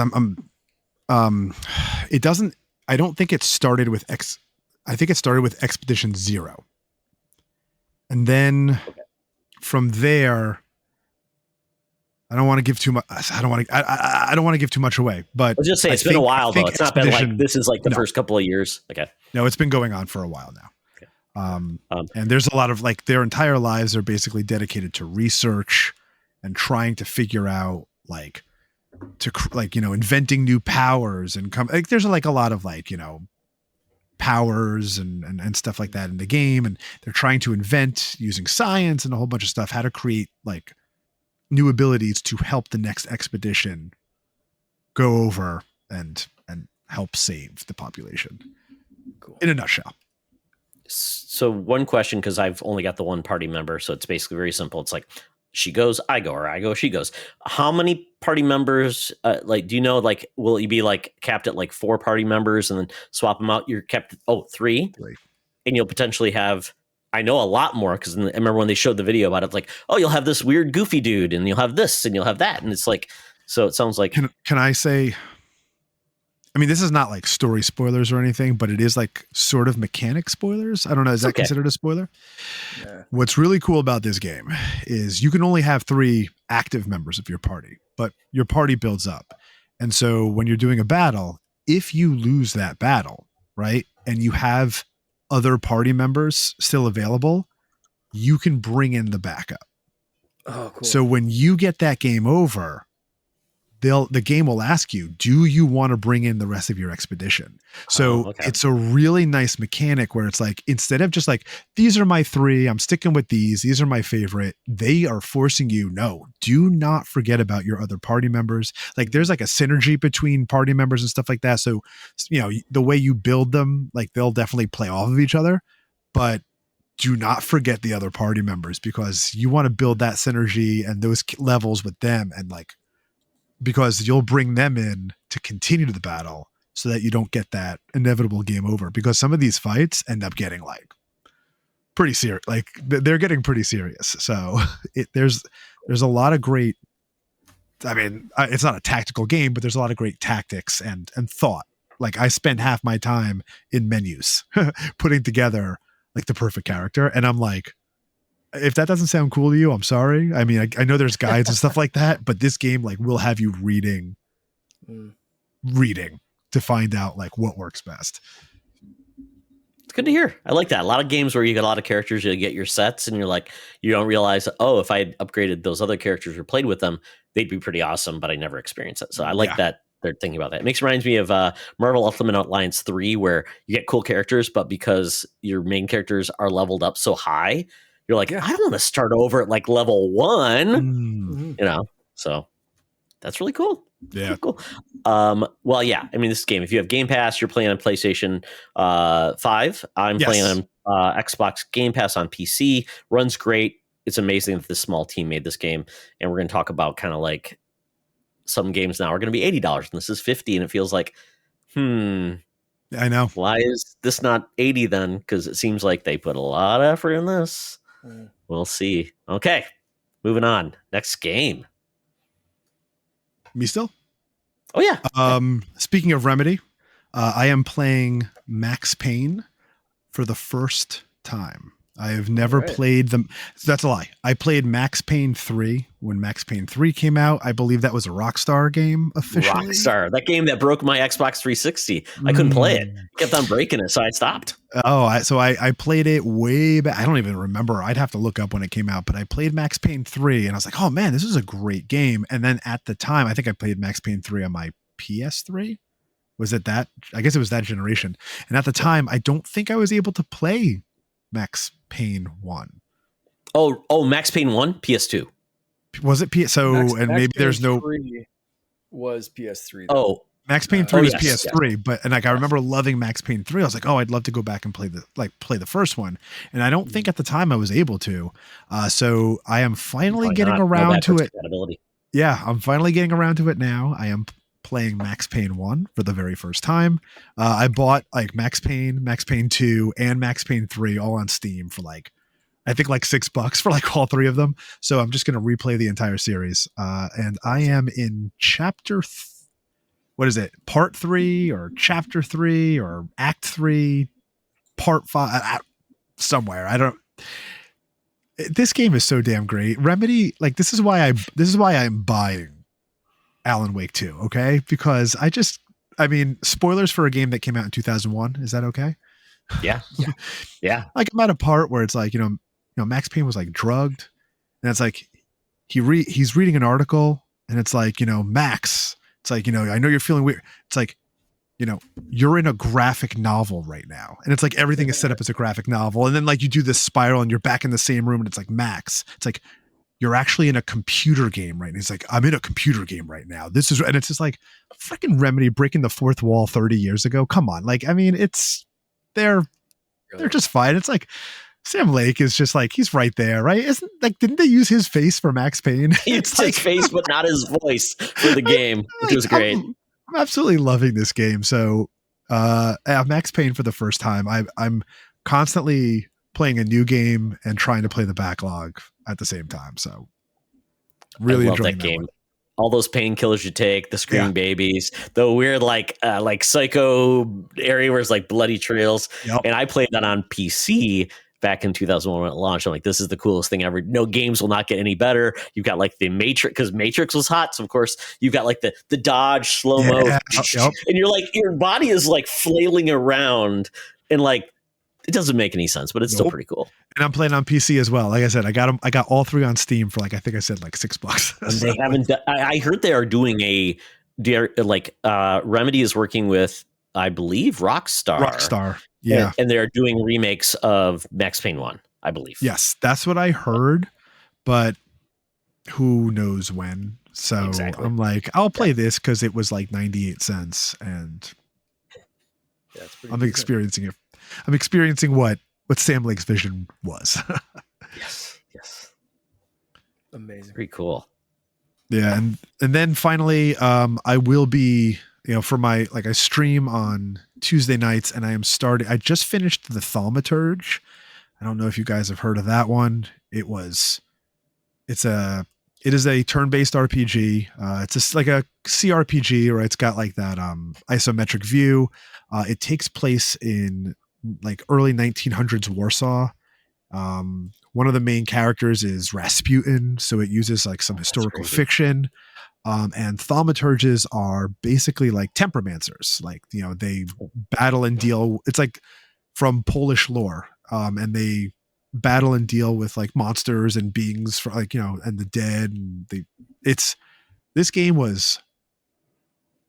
C: it doesn't. I don't think it started with I think it started with Expedition 0, and then from there, I don't want to give too much. I don't want to give too much away. But
A: I'll just say it's been a while though. It's not been like this is like the first couple of years. Okay.
C: No, it's been going on for a while now. Okay. And there's a lot of like their entire lives are basically dedicated to research and trying to figure out inventing new powers and like there's like a lot of like powers and stuff like that in the game, and they're trying to invent using science and a whole bunch of stuff how to create like new abilities to help the next expedition go over and help save the population. Cool. In a nutshell.
A: So one question, because I've only got the one party member, so it's basically very simple. It's like she goes, I go, or I go, she goes. How many party members, do you know, like, will you be like capped at like 4 party members and then swap them out? You're capped at 3. And you'll potentially have, I know a lot more because I remember when they showed the video about it, like, oh, you'll have this weird goofy dude and you'll have this and you'll have that. And it's like, so it sounds like.
C: Can I say, I mean, this is not like story spoilers or anything, but it is like sort of mechanic spoilers. I don't know. Is that considered a spoiler? Yeah. What's really cool about this game is you can only have 3 active members of your party, but your party builds up. And so when you're doing a battle, if you lose that battle, right, and you have other party members still available, you can bring in the backup.
B: Oh, cool.
C: So when you get that game over, the game will ask you, do you want to bring in the rest of your expedition? So it's a really nice mechanic where it's like, instead of just like, these are my 3, I'm sticking with these are my favorite. They are forcing you, no, do not forget about your other party members. Like there's like a synergy between party members and stuff like that. So, the way you build them, like they'll definitely play off of each other, but do not forget the other party members because you want to build that synergy and those levels with them, and like, because you'll bring them in to continue the battle so that you don't get that inevitable game over, because some of these fights end up getting like pretty serious. Like they're getting pretty serious. So there's a lot of great, I mean, it's not a tactical game, but there's a lot of great tactics and thought. Like I spend half my time in menus putting together like the perfect character. And I'm like, if that doesn't sound cool to you, I'm sorry. I mean, I know there's guides and stuff like that, but this game like will have you reading to find out like what works best.
A: It's good to hear. I like that. A lot of games where you get a lot of characters, you get your sets and you're like, you don't realize, oh, if I had upgraded those other characters or played with them, they'd be pretty awesome, but I never experienced it. So I like that they're thinking about that. It reminds me of Marvel Ultimate Alliance 3, where you get cool characters, but because your main characters are leveled up so high, you're like,
B: Yeah.
A: I don't want to start over at like level 1,
C: Mm,
A: you know. So that's really cool.
C: yeah.
A: Really cool. Well, yeah. I mean, this game, if you have Game Pass, you're playing on PlayStation 5. I'm
C: Yes.
A: playing on Xbox Game Pass on PC. Runs great. It's amazing that this small team made this game. And we're going to talk about kind of like some games now are going to be $80 and this is $50, and it feels like,
C: I know.
A: why is this not 80 then? Because it seems like they put a lot of effort in this. We'll see. Okay, moving on. Next game.
C: Me still?
A: Oh yeah.
C: Speaking of Remedy, I am playing Max Payne for the first time. I have never played them. That's a lie. I played Max Payne 3 when Max Payne 3 came out. I believe that was a Rockstar game officially.
A: Rockstar, that game that broke my Xbox 360. I couldn't play it. I kept on breaking it, so I stopped.
C: So I played it way back. I don't even remember. I'd have to look up when it came out, but I played Max Payne 3 and I was like, oh man, this is a great game. And then at the time, I think I played Max Payne 3 on my PS3. Was it that? I guess it was that generation. And at the time, I don't think I was able to play Max Payne 1.
A: Oh, Max Payne 1, PS2.
C: Was it maybe there's no.
B: 3 was PS3.
A: Though. Oh,
C: Max Payne 3 was
A: yes,
C: PS3,
A: yes.
C: But I remember loving Max Payne 3. I was like, oh, I'd love to go back and play the first one. And I don't think at the time I was able to. So I am finally getting around to it. Yeah, I'm finally getting around to it now. I am playing Max Payne 1 for the very first time. I bought like Max Payne 2, and Max Payne 3 all on Steam for I think $6 for all 3 of them. So I'm just going to replay the entire series. And I am in what is it? Part 3 or chapter 3 or act 3, part 5, somewhere. I don't. This game is so damn great. Remedy, this is why I'm buying Alan Wake 2, okay? Because spoilers for a game that came out in 2001. Is that okay?
A: Yeah.
C: I'm at a part where it's Max Payne was drugged, and it's he's reading an article, and it's Max. It's I know you're feeling weird. It's you're in a graphic novel right now, and it's everything is set up as a graphic novel, and then you do this spiral, and you're back in the same room, and it's Max. It's you're actually in a computer game right now. He's I'm in a computer game right now. This is, and it's just freaking Remedy breaking the fourth wall 30 years ago. Come on. They're just fine. It's Sam Lake is just he's right there, right? Isn't didn't they use his face for Max Payne?
A: It's his face, but not his voice for the game, which was great.
C: I'm absolutely loving this game. So, Max Payne for the first time. I'm constantly playing a new game and trying to play the backlog at the same time. So really enjoying that game. One.
A: All those painkillers you take, the screaming babies, the weird psycho area where it's bloody trails. Yep. And I played that on PC back in 2001 when it launched. I'm this is the coolest thing ever. No games will not get any better. You've got the Matrix, because Matrix was hot. So of course you've got the dodge slow-mo, and your body is flailing around, and it doesn't make any sense, but it's still pretty cool.
C: And I'm playing on PC as well. Like I said, I got all 3 on Steam for I think I said $6.
A: And they haven't. I heard they are doing Remedy is working with, I believe, Rockstar.
C: Yeah,
A: and they're doing remakes of Max Payne 1, I believe.
C: Yes, that's what I heard, but who knows when? So exactly. I'm I'll play this because it was 98 cents, and I'm experiencing it. I'm experiencing what Sam Lake's vision was.
A: Yes.
B: Amazing.
A: Pretty cool.
C: Yeah. And then finally, I will be, for my, I stream on Tuesday nights, and I just finished the Thaumaturge. I don't know if you guys have heard of that one. It is a turn-based RPG. It's just a CRPG, or it's got that isometric view. It takes place in early 1900s Warsaw. One of the main characters is Rasputin, so it uses some historical fiction. And thaumaturges are basically temperamancers. They battle and deal. It's from Polish lore, and they battle and deal with monsters and beings for and the dead. And this game was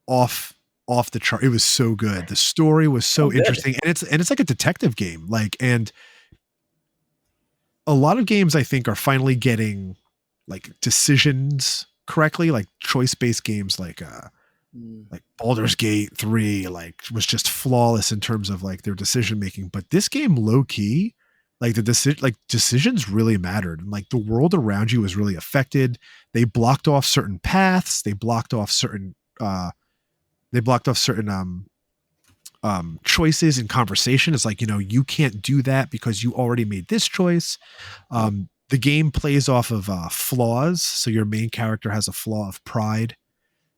C: off the chart. It was so good. The story was so interesting, and it's a detective game. And a lot of games I think are finally getting like decisions correctly, like choice-based games like Baldur's Gate 3 like was just flawless in terms of like their decision making. But this game low key, like decisions really mattered. And like the world around you was really affected. They blocked off certain paths, they blocked off certain choices in conversation. It's like, you can't do that because you already made this choice. The game plays off of flaws. So your main character has a flaw of pride.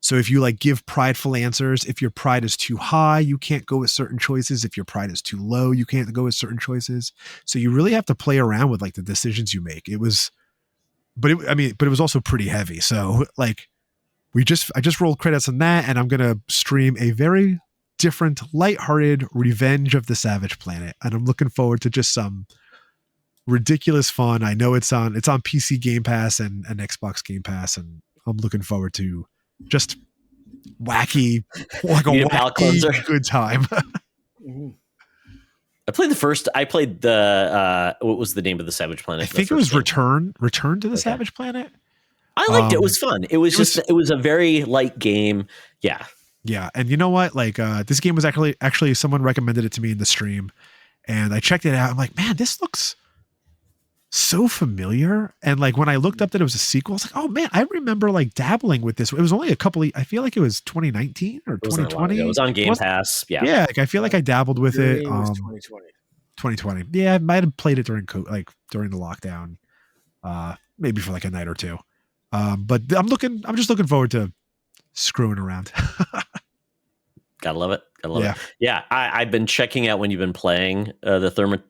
C: So if you like give prideful answers, if your pride is too high, you can't go with certain choices. If your pride is too low, you can't go with certain choices. So you really have to play around with like the decisions you make. But it was also pretty heavy. So like I just rolled credits on that, and I'm going to stream a very different, lighthearted Revenge of the Savage Planet. And I'm looking forward to just some ridiculous fun. I know it's on PC Game Pass and Xbox Game Pass, and I'm looking forward to just wacky, like a wacky good time.
A: I played the what was the name of the Savage Planet?
C: I think it was Return to the Savage Planet.
A: I liked it. It was fun. It was a very light game. Yeah.
C: Yeah. And you know what? Like this game was actually someone recommended it to me in the stream, and I checked it out. I'm like, man, this looks so familiar. And like when I looked up that it was a sequel, I was like, oh man, I remember like dabbling with this. It was only I feel like it was 2019 or 2020.
A: It was on Game Pass. Yeah.
C: Yeah. Like I feel like I dabbled with it.
B: It was 2020.
C: 2020. Yeah. I might've played it during the lockdown, maybe for like a night or two. But I'm just looking forward to screwing around.
A: Gotta love it. Yeah. I've been checking out when you've been playing the Thermitage.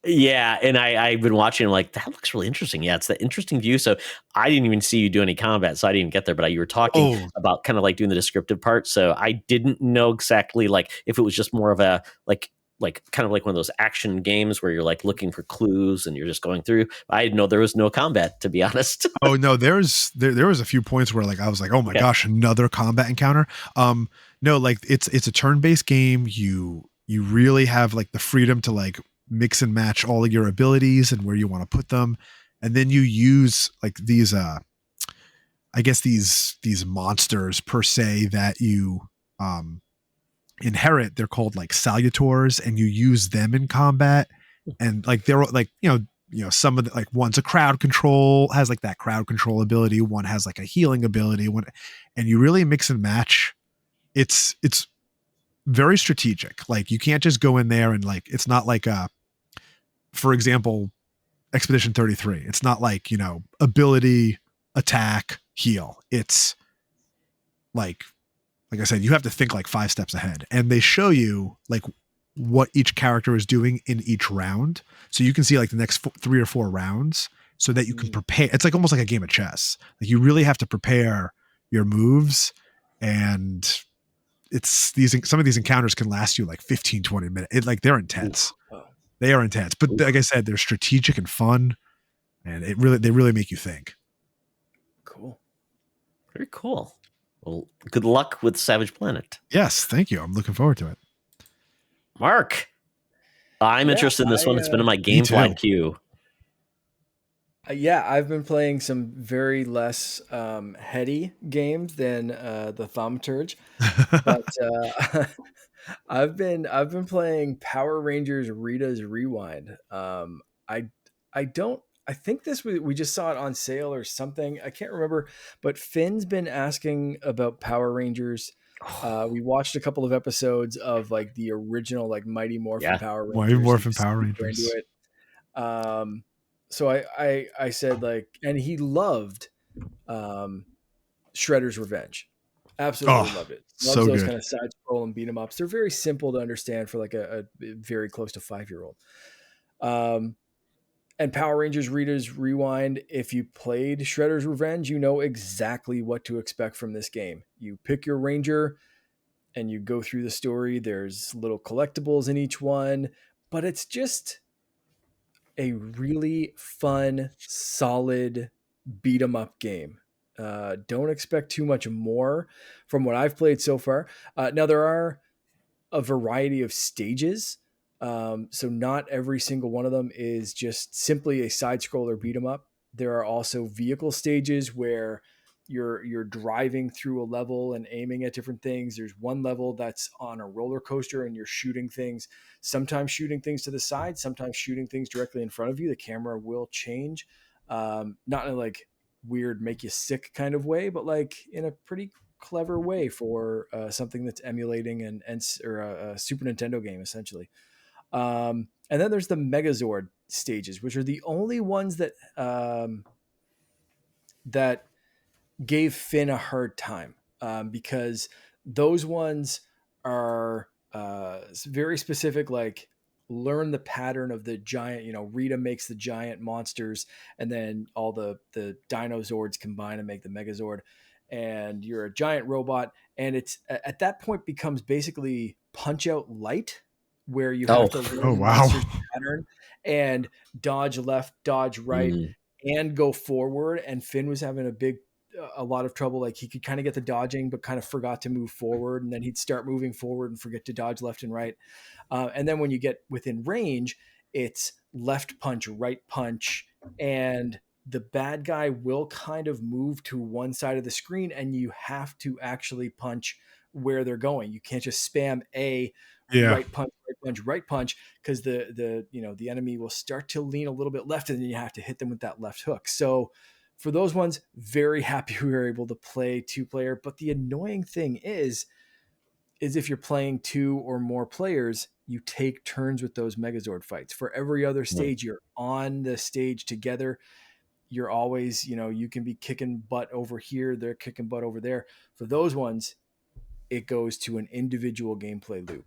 A: And I've been watching. I'm like, that looks really interesting. Yeah, it's that interesting view. So I didn't even see you do any combat, so I didn't even get there. But you were talking about kind of like doing the descriptive part. So I didn't know exactly like if it was just more of a like kind of like one of those action games where you're like looking for clues and you're just going through. I didn't know there was no combat, to be honest.
C: Oh no, there was a few points where like I was like, oh my gosh, another combat encounter. No, like it's a turn-based game. You really have like the freedom to like mix and match all of your abilities and where you want to put them, and then you use like these I guess these monsters per se that you inherit. They're called like salutors, and you use them in combat. And like they're like some of the, like one's a crowd control, has like that crowd control ability, one has like a healing ability, and you really mix and match. It's very strategic. Like you can't just go in there and like it's not like for example Expedition 33. It's not like ability, attack, heal. It's like I said, you have to think like 5 steps ahead, and they show you like what each character is doing in each round. So you can see like the next 3 or 4 rounds so that you can prepare. It's like almost like a game of chess. Like you really have to prepare your moves, and some of these encounters can last you like 15, 20 minutes. They're intense. They are intense, but like I said, they're strategic and fun, and they really make you think.
B: Cool.
A: Very cool. Well, good luck with Savage Planet.
C: Yes, thank you. I'm looking forward to it.
A: Mark, I'm interested in this one. It's been in my GameFly queue.
B: Yeah, I've been playing some very less heady games than the Thaumaturge, but I've been playing Power Rangers Rita's Rewind. I think we just saw it on sale or something. I can't remember, but Finn's been asking about Power Rangers. We watched a couple of episodes of like the original like Mighty Morphin Power Rangers.
C: Mighty Morphin Power Rangers.
B: Into it. So I said like, and he loved Shredder's Revenge. Absolutely loved it. Loves
C: so
B: those
C: good.
B: kind of side scroll and beat 'em ups. They're very simple to understand for like a very close to 5-year-old. And Power Rangers Rita's Rewind, if you played Shredder's Revenge, you know exactly what to expect from this game. You pick your ranger and you go through the story. There's little collectibles in each one, but it's just a really fun, solid beat 'em up game. Don't expect too much more from what I've played so far. Now there are a variety of stages So not every single one of them is just simply a side scroller beat 'em up. There are also vehicle stages where you're driving through a level and aiming at different things. There's one level that's on a roller coaster and you're shooting things, sometimes shooting things to the side, sometimes shooting things directly in front of you. The camera will change, not in a like weird make you sick kind of way, but like in a pretty clever way for something that's emulating or a Super Nintendo game essentially. And then there's the Megazord stages, which are the only ones that gave Finn a hard time, because those ones are very specific, like learn the pattern of the giant, Rita makes the giant monsters and then all the Dinozords combine and make the Megazord, and you're a giant robot, and it's at that point becomes basically Punch Out Light, where you have to learn
C: Oh,
B: the
C: wow.
B: monster's pattern and dodge left, dodge right, and go forward. And Finn was having a lot of trouble. Like he could kind of get the dodging, but kind of forgot to move forward. And then he'd start moving forward and forget to dodge left and right. And then when you get within range, it's left punch, right punch, and the bad guy will kind of move to one side of the screen and you have to actually punch where they're going. You can't just spam right punch, right punch, right punch, because the enemy will start to lean a little bit left and then you have to hit them with that left hook. So for those ones, very happy we were able to play 2-player. But the annoying thing is if you're playing 2 or more players, you take turns with those Megazord fights. For every other stage, you're on the stage together. You're always, you can be kicking butt over here, they're kicking butt over there. For those ones, it goes to an individual gameplay loop.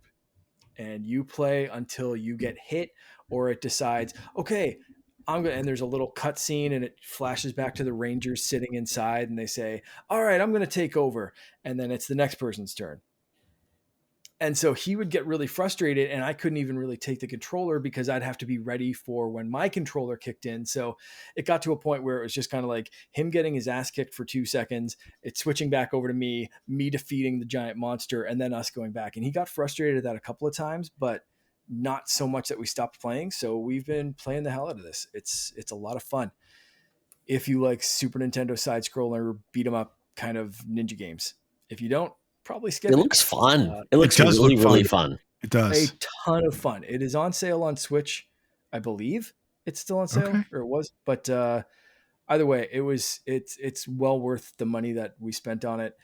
B: And you play until you get hit or it decides, okay, and there's a little cut scene and it flashes back to the Rangers sitting inside and they say, all right, I'm going to take over. And then it's the next person's turn. And so he would get really frustrated and I couldn't even really take the controller because I'd have to be ready for when my controller kicked in. So it got to a point where it was just kind of like him getting his ass kicked for 2 seconds. It's switching back over to me defeating the giant monster, and then us going back. And he got frustrated at that a couple of times, but not so much that we stopped playing. So we've been playing the hell out of this. It's a lot of fun. If you like Super Nintendo side scroller, beat 'em up kind of ninja games. If you don't, probably skip it.
A: It looks fun. It looks really fun.
C: It does.
B: A ton of fun. It is on sale on Switch. I believe it's still on sale, or it was. But either way, it's well worth the money that we spent on it.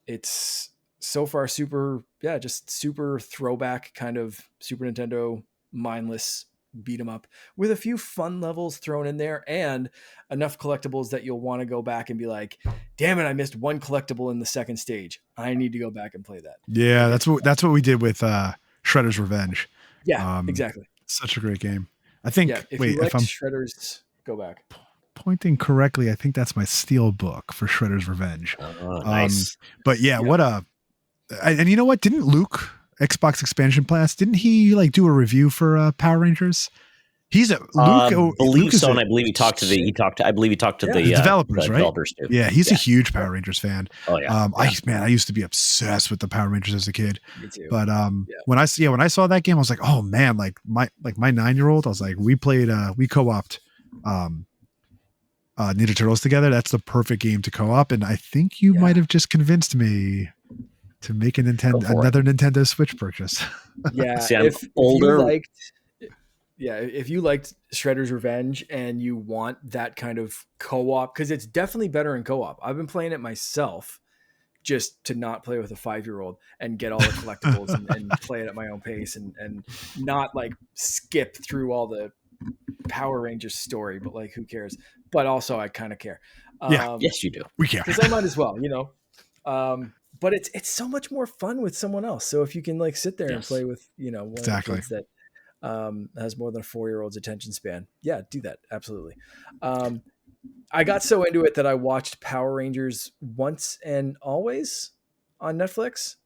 B: It's so far just super throwback kind of Super Nintendo mindless beat 'em up with a few fun levels thrown in there and enough collectibles that you'll want to go back and be like, damn it, I missed one collectible in the second stage. I need to go back and play that.
C: Yeah, that's what we did with Shredder's Revenge.
B: Yeah, exactly.
C: Such a great game. I think
B: if I'm Shredder's, go back.
C: Pointing correctly, I think that's my steel book for Shredder's Revenge.
A: Nice.
C: But and you know what? Didn't Luke, Xbox Expansion Pass, didn't he like do a review for Power Rangers? He's a
A: believe so, and I believe he talked to the developers,
C: right?
A: Developers too.
C: Yeah, he's a huge Power Rangers fan.
A: Oh yeah.
C: I used to be obsessed with the Power Rangers as a kid.
B: Me too.
C: But when I saw that game, I was like, oh man, like my 9-year-old, I was like, we co-opted Ninja Turtles together. That's the perfect game to co-op, and I think you might have just convinced me to make another Nintendo Switch purchase.
B: Yeah,
A: See, I'm older.
B: If you liked Shredder's Revenge and you want that kind of co-op, because it's definitely better in co-op. I've been playing it myself just to not play with a 5-year-old and get all the collectibles and play it at my own pace and not like skip through all the Power Rangers story, but like who cares? But also I kind of care.
A: Yes, you do.
C: We care.
B: Because I might as well, but it's so much more fun with someone else. So if you can like sit there and play with, one of the kids that has more than a 4-year-old's attention span. Yeah, do that. Absolutely. I got so into it that I watched Power Rangers Once and Always on Netflix.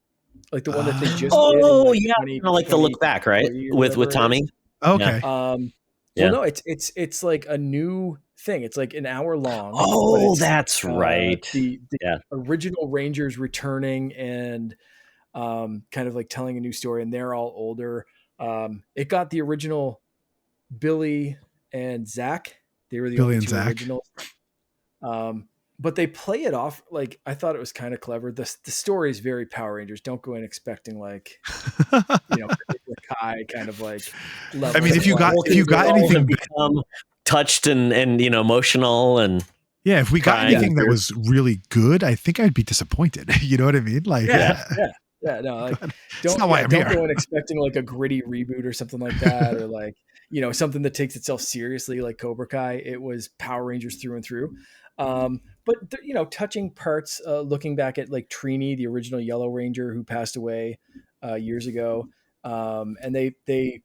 B: Like the one that they just did.
A: Oh, yeah. Like the look back, right? With Tommy.
C: Okay.
B: Well, no, it's like a new thing. It's like an hour long.
A: Oh, that's right.
B: The original Rangers returning and kind of like telling a new story, and they're all older. It got the original Billy and Zach. They were the
C: Billy
B: only
C: and
B: two
C: Zach.
B: originals. But they play it off like I thought it was kind of clever. The story is very Power Rangers. Don't go in expecting like Cobra Kai kind of like level.
C: I mean, if you got
A: All have
C: anything,
A: become touched and emotional and
C: yeah, if we got
A: crying.
C: anything that was really good, I think I'd be disappointed. You know what I mean? Like,
B: yeah. No, like
C: It's not why I'm
B: don't
C: here.
B: go in expecting like a gritty reboot or something like that, or like something that takes itself seriously like Cobra Kai. It was Power Rangers through and through. But touching parts, looking back at like Trini, the original Yellow Ranger who passed away years ago, and they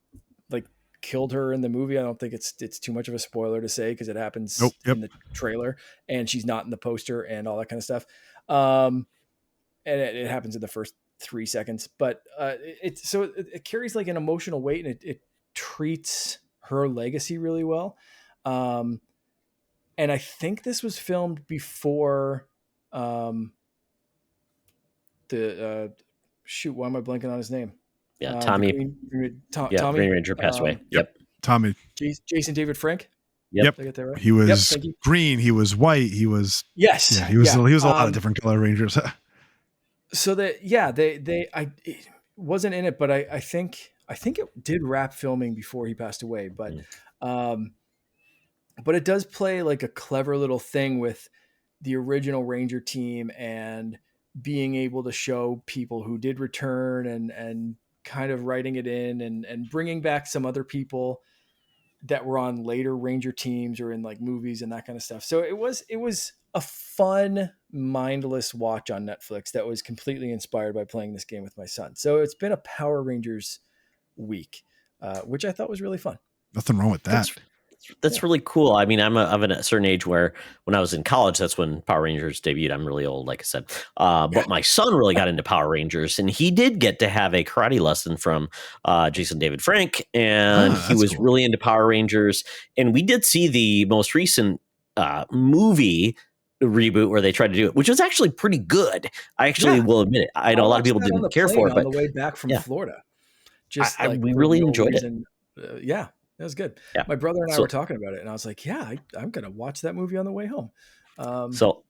B: like killed her in the movie. I don't think it's too much of a spoiler to say because it happens
C: Nope. Yep.
B: in the trailer, and she's not in the poster and all that kind of stuff. And it happens in the first 3 seconds, but it carries like an emotional weight, and it treats her legacy really well. And I think this was filmed before the shoot. Why am I blanking on his name?
A: Yeah, Tommy.
B: Tommy.
A: Green Ranger passed away. Yep.
C: Tommy.
B: Jason David Frank.
A: Yep.
B: Did I get that right?
C: He was
B: Yep,
C: green. He was white. He was he was a lot of different color Rangers.
B: So that it wasn't in it, but I think it did wrap filming before he passed away. But but it does play like a clever little thing with the original Ranger team and being able to show people who did return and kind of writing it in and bringing back some other people that were on later Ranger teams or in like movies and that kind of stuff. So it was a fun, mindless watch on Netflix that was completely inspired by playing this game with my son. So it's been a Power Rangers week, which I thought was really fun.
C: Nothing wrong with that.
A: That's really cool. I mean, I'm at a certain age where when I was in college, that's when Power Rangers debuted. I'm really old, like I said. But my son really got into Power Rangers, and he did get to have a karate lesson from Jason David Frank, and he was really into Power Rangers. And we did see the most recent movie reboot where they tried to do it, which was actually pretty good. I actually will admit it. I know a lot of people didn't care for it, but
B: on the way back from Florida,
A: we really enjoyed it.
B: That was good.
A: Yeah.
B: My brother and I were talking about it, and I was like, "Yeah, I'm gonna watch that movie on the way home."
A: So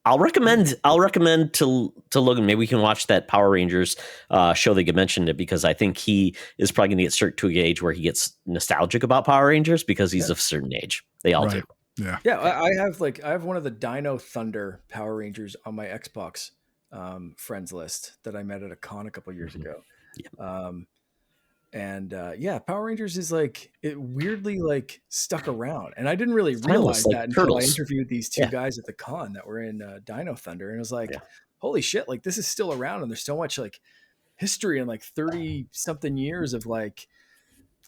A: I'll recommend to Logan. Maybe we can watch that Power Rangers show that you mentioned it, because I think he is probably going to get certain to a age where he gets nostalgic about Power Rangers because he's of a certain age. They all do.
C: Yeah.
B: Yeah. I have one of the Dino Thunder Power Rangers on my Xbox friends list that I met at a con a couple years ago. Yeah. Power Rangers is like, it weirdly like stuck around, and I didn't really realize that until I interviewed these two guys at the con that were in Dino Thunder, and it was like, holy shit, like this is still around, and there's so much like history and like 30 something years of like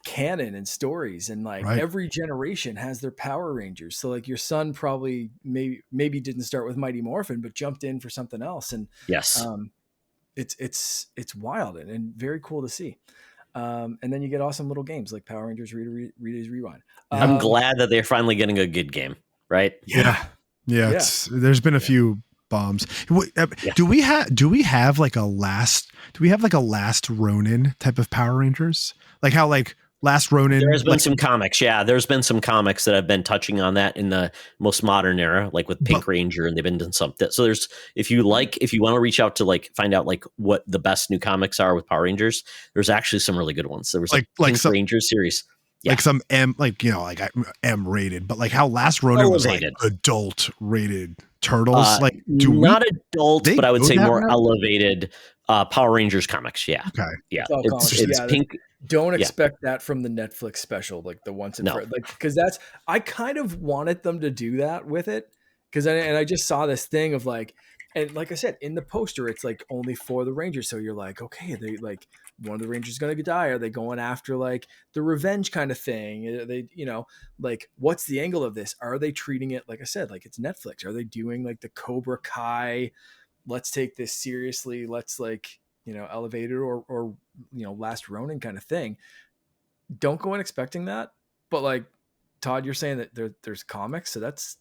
B: canon and stories, and like every generation has their Power Rangers. So like your son probably maybe didn't start with Mighty Morphin, but jumped in for something else, and it's wild and very cool to see. And then you get awesome little games like Power Rangers Rita's Rewind.
A: I'm glad that they're finally getting a good game, right?
C: Yeah. There's been a few bombs. Do we have like a last Ronin type of Power Rangers? Like how like Last Ronin.
A: There's been some comics. Yeah, there's been some comics that have been touching on that in the most modern era, like with Pink Ranger, and they've been doing something. So there's, if you want to reach out to like find out like what the best new comics are with Power Rangers, there's actually some really good ones. There was like Pink Ranger series. Yeah.
C: Like some M rated, but like how Last Ronin was like adult rated Turtles. Like
A: adult, but I would say more elevated Power Rangers comics. Yeah.
C: Okay.
A: Yeah. It's Pink.
B: Don't expect that from the Netflix special, like the once and for, like, because I kind of wanted them to do that with it, because I just saw this thing of like, and like I said in the poster, it's like only for the Rangers, so you're like, okay, they like one of the Rangers is gonna die. Are they going after like the revenge kind of thing? Are they, like what's the angle of this? Are they treating it like I said, like it's Netflix? Are they doing like the Cobra Kai? Let's take this seriously. Let's like elevate it or Last Ronin kind of thing. Don't go in expecting that, but like Todd, you're saying that there's comics, so that's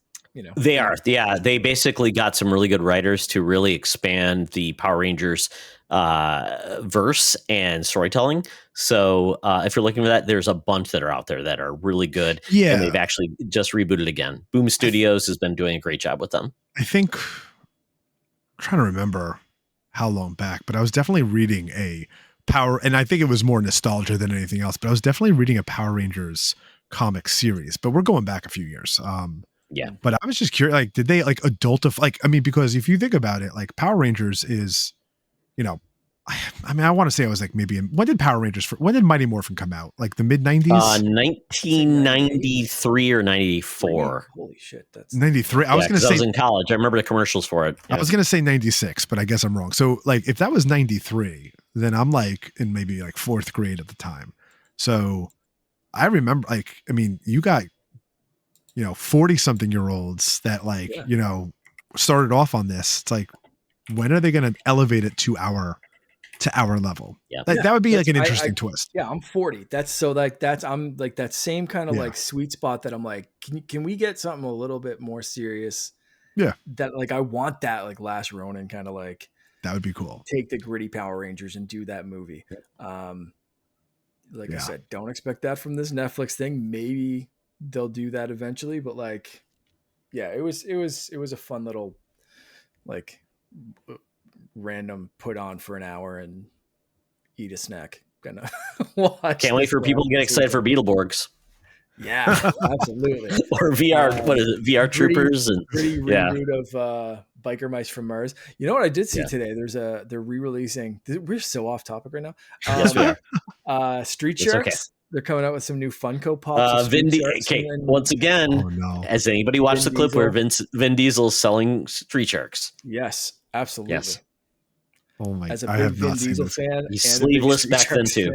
A: They are. Yeah. They basically got some really good writers to really expand the Power Rangers verse and storytelling. So if you're looking for that, there's a bunch that are out there that are really good.
C: Yeah.
A: And they've actually just rebooted again. Boom Studios has been doing a great job with them.
C: I think, I'm trying to remember how long back, but I was definitely reading and I think it was more nostalgia than anything else, but I was definitely reading a Power Rangers comic series, but we're going back a few years.
A: Yeah.
C: But I was just curious, like, did they like because if you think about it, like Power Rangers is, I want to say I was like when did Mighty Morphin come out? Like the mid 90s?
A: 1993 or 94.
B: Holy shit. That's
C: 93. I was going to say,
A: I was in college. I remember the commercials for it.
C: I was going to say 96, but I guess I'm wrong. So like if that was 93, then I'm like in maybe like 4th grade at the time. So I remember you got, 40 something year olds that started off on this. It's like, when are they going to elevate it to our level?
A: Yeah.
C: That would be like an interesting twist.
B: Yeah. I'm 40. I'm like that same kind of like sweet spot that I'm like, can we get something a little bit more serious?
C: Yeah.
B: That like, I want that like Last Ronin kind of like,
C: that would be cool.
B: Take the gritty Power Rangers and do that movie. I said, don't expect that from this Netflix thing. Maybe they'll do that eventually, but like, yeah, it was a fun little like random put on for an hour and eat a snack. Gonna watch.
A: Can't wait for people to get excited for Beetleborgs.
B: Yeah, absolutely.
A: Or VR, what is it? VR Troopers and
B: reboot of Biker Mice from Mars. You know what I did see today? They're re-releasing. We're so off topic right now.
A: Yes, we are.
B: Street Sharks. Okay. They're coming out with some new Funko Pops.
A: Once again, has anybody watched the clip where Vin Diesel's selling Street Sharks?
B: Yes, absolutely. Yes.
C: Oh my!
B: As a big Vin Diesel fan,
A: he's sleeveless back then too.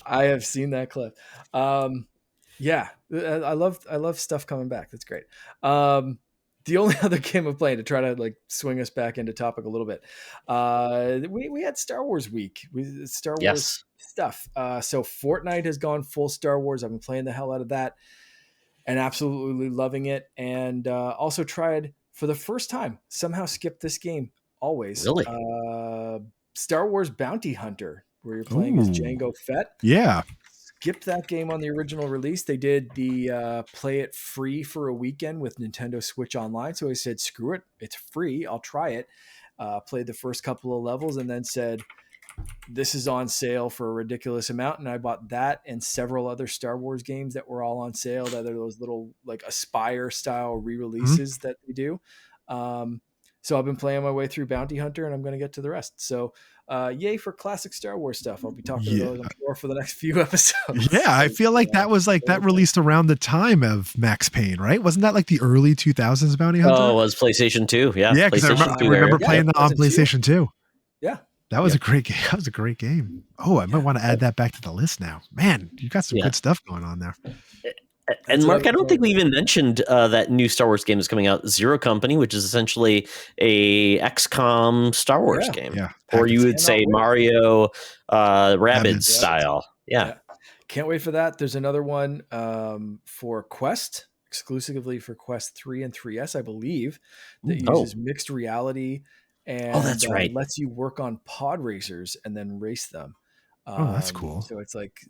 B: I have seen that clip. Yeah, I love stuff coming back. That's great. The only other game I'm playing to try to like swing us back into topic a little bit. We had Star Wars week. Star Wars stuff. So Fortnite has gone full Star Wars. I've been playing the hell out of that and absolutely loving it. And also tried for the first time, somehow skipped this game always.
A: Really?
B: Star Wars Bounty Hunter, where you're playing as Jango Fett.
C: Yeah.
B: Skipped that game on the original release. They did the play it free for a weekend with Nintendo Switch Online. So I said, screw it. It's free. I'll try it. Played the first couple of levels and then said, this is on sale for a ridiculous amount. And I bought that and several other Star Wars games that were all on sale. That are those little like Aspire style re-releases that they do. So I've been playing my way through Bounty Hunter and I'm going to get to the rest. So yay for classic Star Wars stuff. I'll be talking to those, I'm sure, for the next few episodes.
C: Yeah, I feel like that was like that released around the time of Max Payne, right? Wasn't that like the early 2000s Bounty Hunter?
A: Oh, it was PlayStation 2. Yeah.
C: Yeah, because I remember playing that on PlayStation 2.
B: Yeah.
C: That was a great game. That was a great game. Oh, I might want to add that back to the list now. Man, you got some good stuff going on there.
A: And Mark, I don't think we even mentioned that new Star Wars game is coming out, Zero Company, which is essentially a XCOM Star Wars game.
C: Yeah.
A: Or you would say Mario Rabbids style. Yeah.
B: Can't wait for that. There's another one for Quest, exclusively for Quest 3 and 3S, I believe, that uses mixed reality and
A: that's right.
B: lets you work on pod racers and then race them.
C: That's cool.
B: So it's like,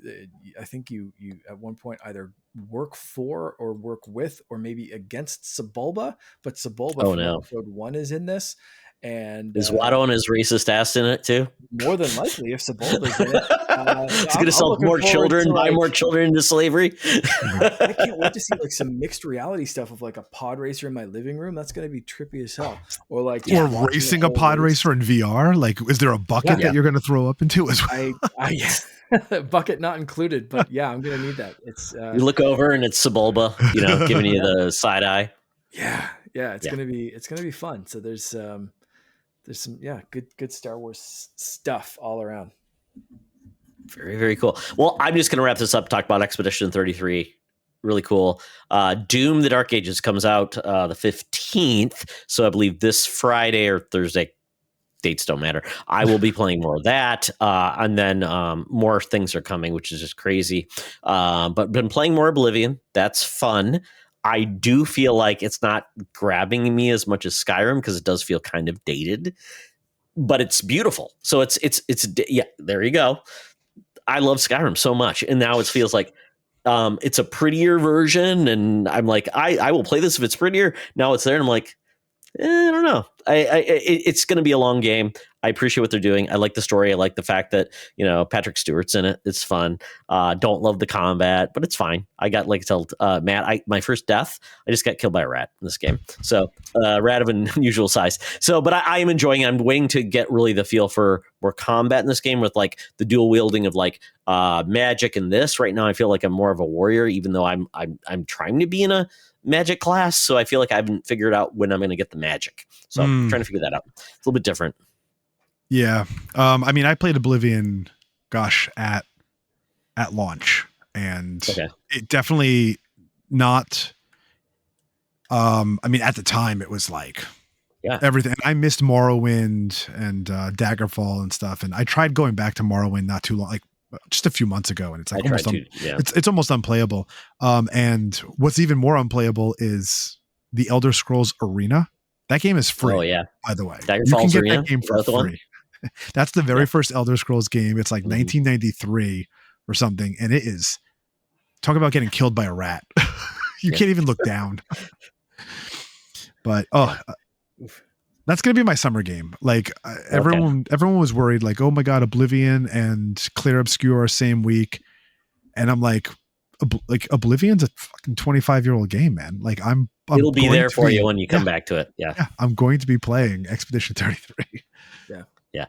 B: I think you at one point either work for or work with or maybe against Sebulba, but Sebulba from episode 1 is in this. And
A: is Watto and his racist ass in it too?
B: More than likely, if Sebulba's in it.
A: It's going to sell more children, buy more children into slavery.
B: I can't wait to see like some mixed reality stuff of like a pod racer in my living room. That's going to be trippy as hell. Or like
C: racing a pod racer in VR. Like, is there a bucket that you're going to throw up into as well?
B: Bucket not included, but yeah, I'm going to need that. It's
A: you look over and it's Sebulba, giving you the side eye.
B: Yeah, it's going to be fun. So there's some good Star Wars stuff all around.
A: Very, very cool. Well, I'm just going to wrap this up. Talk about Expedition 33. Really cool. Doom: The Dark Ages comes out the 15th. So I believe this Friday or Thursday dates don't matter. I will be playing more of that, and then more things are coming, which is just crazy. But been playing more Oblivion. That's fun. I do feel like it's not grabbing me as much as Skyrim because it does feel kind of dated, but it's beautiful. So it's yeah. There you go. I love Skyrim so much, and now it feels like it's a prettier version, and I'm like, I will play this if it's prettier. Now it's there, and I'm like, I don't know. It's going to be a long game. I appreciate what they're doing. I like the story. I like the fact that, Patrick Stewart's in it. It's fun. Don't love the combat, but it's fine. I got, like I told Matt, my first death, I just got killed by a rat in this game. So rat of an unusual size. So, but I am enjoying it. I'm waiting to get really the feel for more combat in this game with like the dual wielding of like magic and this. Right now, I feel like I'm more of a warrior, even though I'm trying to be in a magic class. So I feel like I haven't figured out when I'm going to get the magic. So I'm trying to figure that out. It's a little bit different.
C: Yeah. I mean, I played Oblivion, at launch, and it definitely not, I mean, at the time it was like everything. I missed Morrowind and Daggerfall and stuff. And I tried going back to Morrowind not too long, like just a few months ago. And it's like it's almost unplayable. And what's even more unplayable is the Elder Scrolls Arena. That game is free.
A: Oh yeah.
C: By the way,
A: Daggerfall's
C: you can get
A: Arena?
C: that game for free. That's the very first Elder Scrolls game. It's like 1993 or something. And it is, talk about getting killed by a rat. You can't even look down. But, that's going to be my summer game. Like everyone was worried like, oh my God, Oblivion and Clear Obscure same week. And I'm like Oblivion's a fucking 25-year-old game, man. Like
A: it'll be there for you when you come back to it. Yeah.
C: I'm going to be playing Expedition 33.
A: Yeah.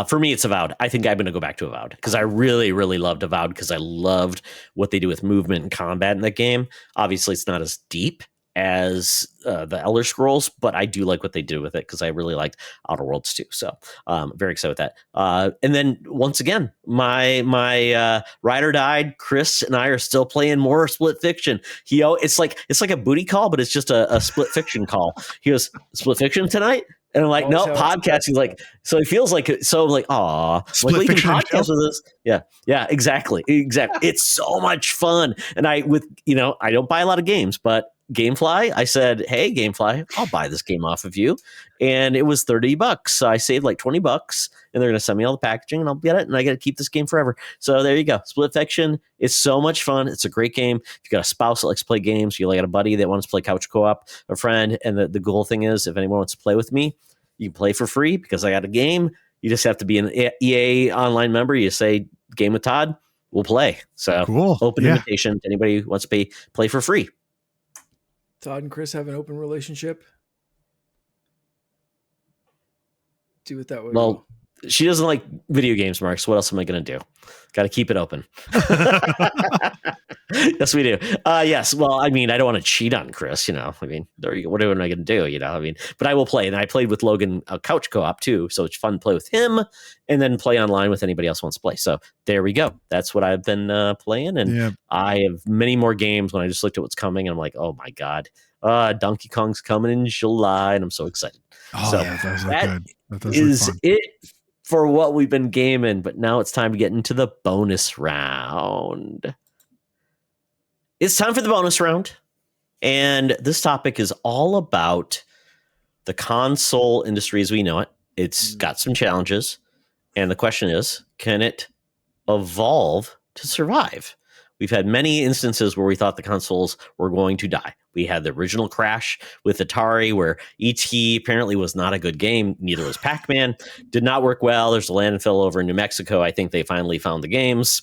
A: For me, it's Avowed. I think I'm going to go back to Avowed because I really, really loved Avowed because I loved what they do with movement and combat in that game. Obviously, it's not as deep as the Elder Scrolls, but I do like what they do with it because I really liked Outer Worlds too. So very excited with that. And then once again, my rider died. Chris and I are still playing more Split Fiction. It's like a booty call, but it's just a Split Fiction call. He goes, Split Fiction tonight? And I'm like, no, podcast. He's like, so he feels like, so I'm like, aw, like, we can podcast with us. Yeah, exactly. It's so much fun. And I don't buy a lot of games, but Gamefly, I said, hey, Gamefly, I'll buy this game off of you. And it was $30. So I saved like $20 and they're going to send me all the packaging and I'll get it. And I got to keep this game forever. So there you go. Split Fiction. It's so much fun. It's a great game. If you got a spouse that likes to play games, you got a buddy that wants to play couch co-op, a friend. And the cool thing is, if anyone wants to play with me, you can play for free because I got a game. You just have to be an EA online member. You say Game with Todd, we'll play. So
C: cool.
A: Open invitation to anybody who wants to play for free.
B: Todd and Chris have an open relationship. Do it that way.
A: Well, she doesn't like video games, Mark. So what else am I going to do? Got to keep it open. Yes, we do. Yes. Well, I mean, I don't want to cheat on Chris. I mean, there you go. What am I going to do? I mean, but I will play. And I played with Logan couch co-op too, so it's fun to play with him, and then play online with anybody else who wants to play. So there we go. That's what I've been playing, and I have many more games. When I just looked at what's coming, and I'm like, oh my God, Donkey Kong's coming in July, and I'm so excited.
C: Oh,
A: so
C: that
A: is it for what we've been gaming. But now it's time to get into the bonus round. It's time for the bonus round. And this topic is all about the console industry as we know it. It's got some challenges. And the question is, can it evolve to survive? We've had many instances where we thought the consoles were going to die. We had the original crash with Atari where E.T. apparently was not a good game. Neither was Pac-Man. Did not work well. There's a landfill over in New Mexico. I think they finally found the games.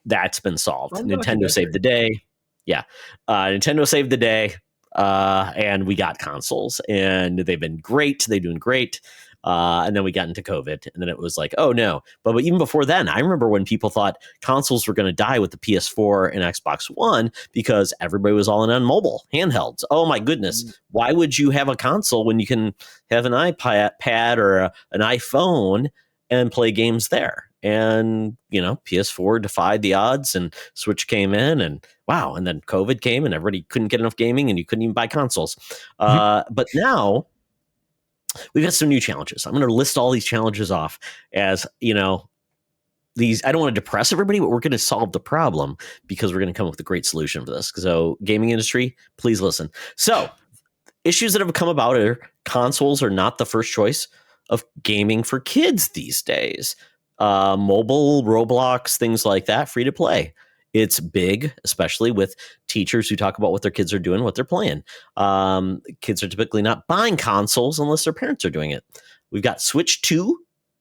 A: That's been solved. Nintendo saved the day. Yeah. Nintendo saved the day. And we got consoles. And they've been great. They're doing great. And then we got into COVID, and then it was like, oh no. But even before then, I remember when people thought consoles were going to die with the PS4 and Xbox One because everybody was all in on mobile handhelds. Oh my goodness. Why would you have a console when you can have an iPad or an iPhone and play games there? And, PS4 defied the odds and Switch came in and wow. And then COVID came and everybody couldn't get enough gaming and you couldn't even buy consoles. But now we've got some new challenges. I'm going to list all these challenges off as, these. I don't want to depress everybody, but we're going to solve the problem because we're going to come up with a great solution for this. So gaming industry, please listen. So issues that have come about are consoles are not the first choice of gaming for kids these days. Mobile, Roblox, things like that, free to play. It's big, especially with teachers who talk about what their kids are doing, what they're playing. Kids are typically not buying consoles unless their parents are doing it. We've got Switch 2,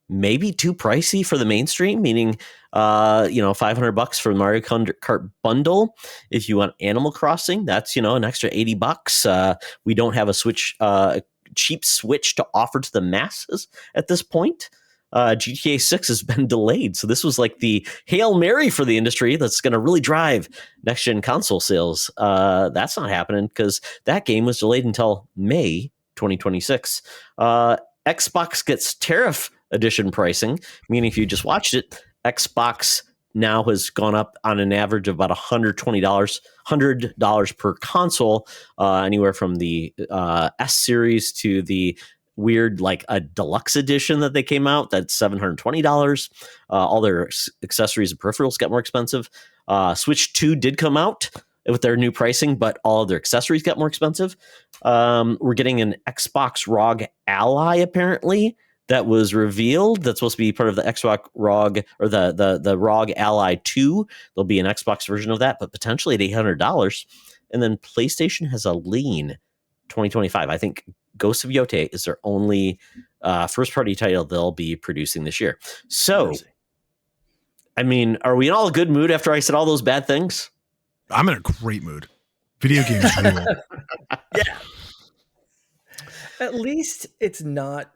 A: maybe too pricey for the mainstream, meaning $500 for the Mario Kart bundle. If you want Animal Crossing, that's an extra $80. We don't have a cheap Switch to offer to the masses at this point. GTA 6 has been delayed, so this was like the Hail Mary for the industry that's going to really drive next gen console sales. That's not happening because that game was delayed until May 2026. Xbox gets tariff edition pricing, meaning if you just watched it, Xbox now has gone up on an average of about $100 per console, anywhere from the S series to the weird like a deluxe edition that they came out that's $720. All their accessories and peripherals got more expensive. Switch 2 did come out with their new pricing, but all of their accessories got more expensive. We're getting an Xbox ROG Ally apparently that was revealed. That's supposed to be part of the Xbox ROG or the ROG Ally 2. There'll be an Xbox version of that, but potentially at $800. And then PlayStation has a lean 2025. I think Ghost of Yote is their only first-party title they'll be producing this year. So, I mean, are we in all a good mood after I said all those bad things?
C: I'm in a great mood. Video games rule.
A: Yeah.
B: At least it's not.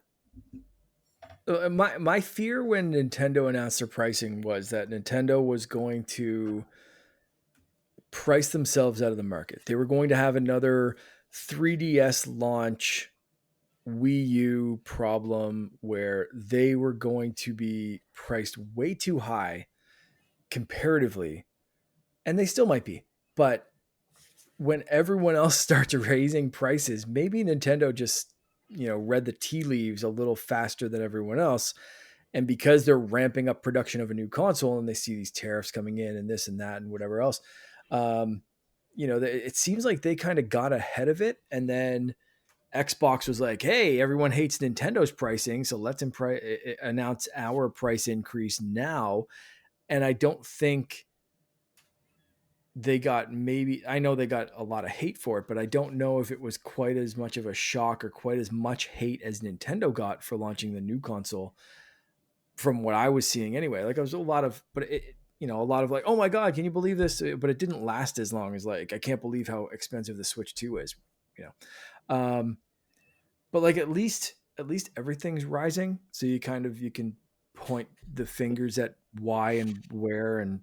B: My fear when Nintendo announced their pricing was that Nintendo was going to price themselves out of the market. They were going to have another 3DS launch Wii U problem where they were going to be priced way too high comparatively, and they still might be. But when everyone else starts raising prices, maybe Nintendo just read the tea leaves a little faster than everyone else. And because they're ramping up production of a new console and they see these tariffs coming in and this and that and whatever else, it seems like they kind of got ahead of it. And then Xbox was like, hey, everyone hates Nintendo's pricing, so let's announce our price increase now. And I don't think I know they got a lot of hate for it, but I don't know if it was quite as much of a shock or quite as much hate as Nintendo got for launching the new console from what I was seeing anyway. Like, it was a lot of like, oh my God, can you believe this? But it didn't last as long as like, I can't believe how expensive the Switch 2 is, but like, at least everything's rising. So you can point the fingers at why and where. And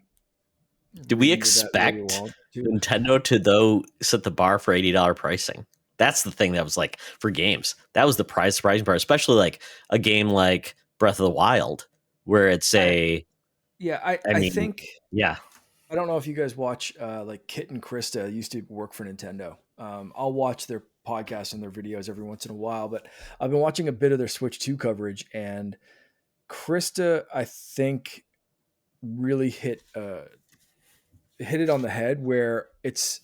A: do we expect Nintendo to though set the bar for $80 pricing? That's the thing that was like for games. That was the surprising part, especially like a game like Breath of the Wild, where it's I think I
B: don't know if you guys watch like Kit and Krista used to work for Nintendo. I'll watch their podcasts and their videos every once in a while, but I've been watching a bit of their Switch 2 coverage, and Krista, I think, really hit it on the head where it's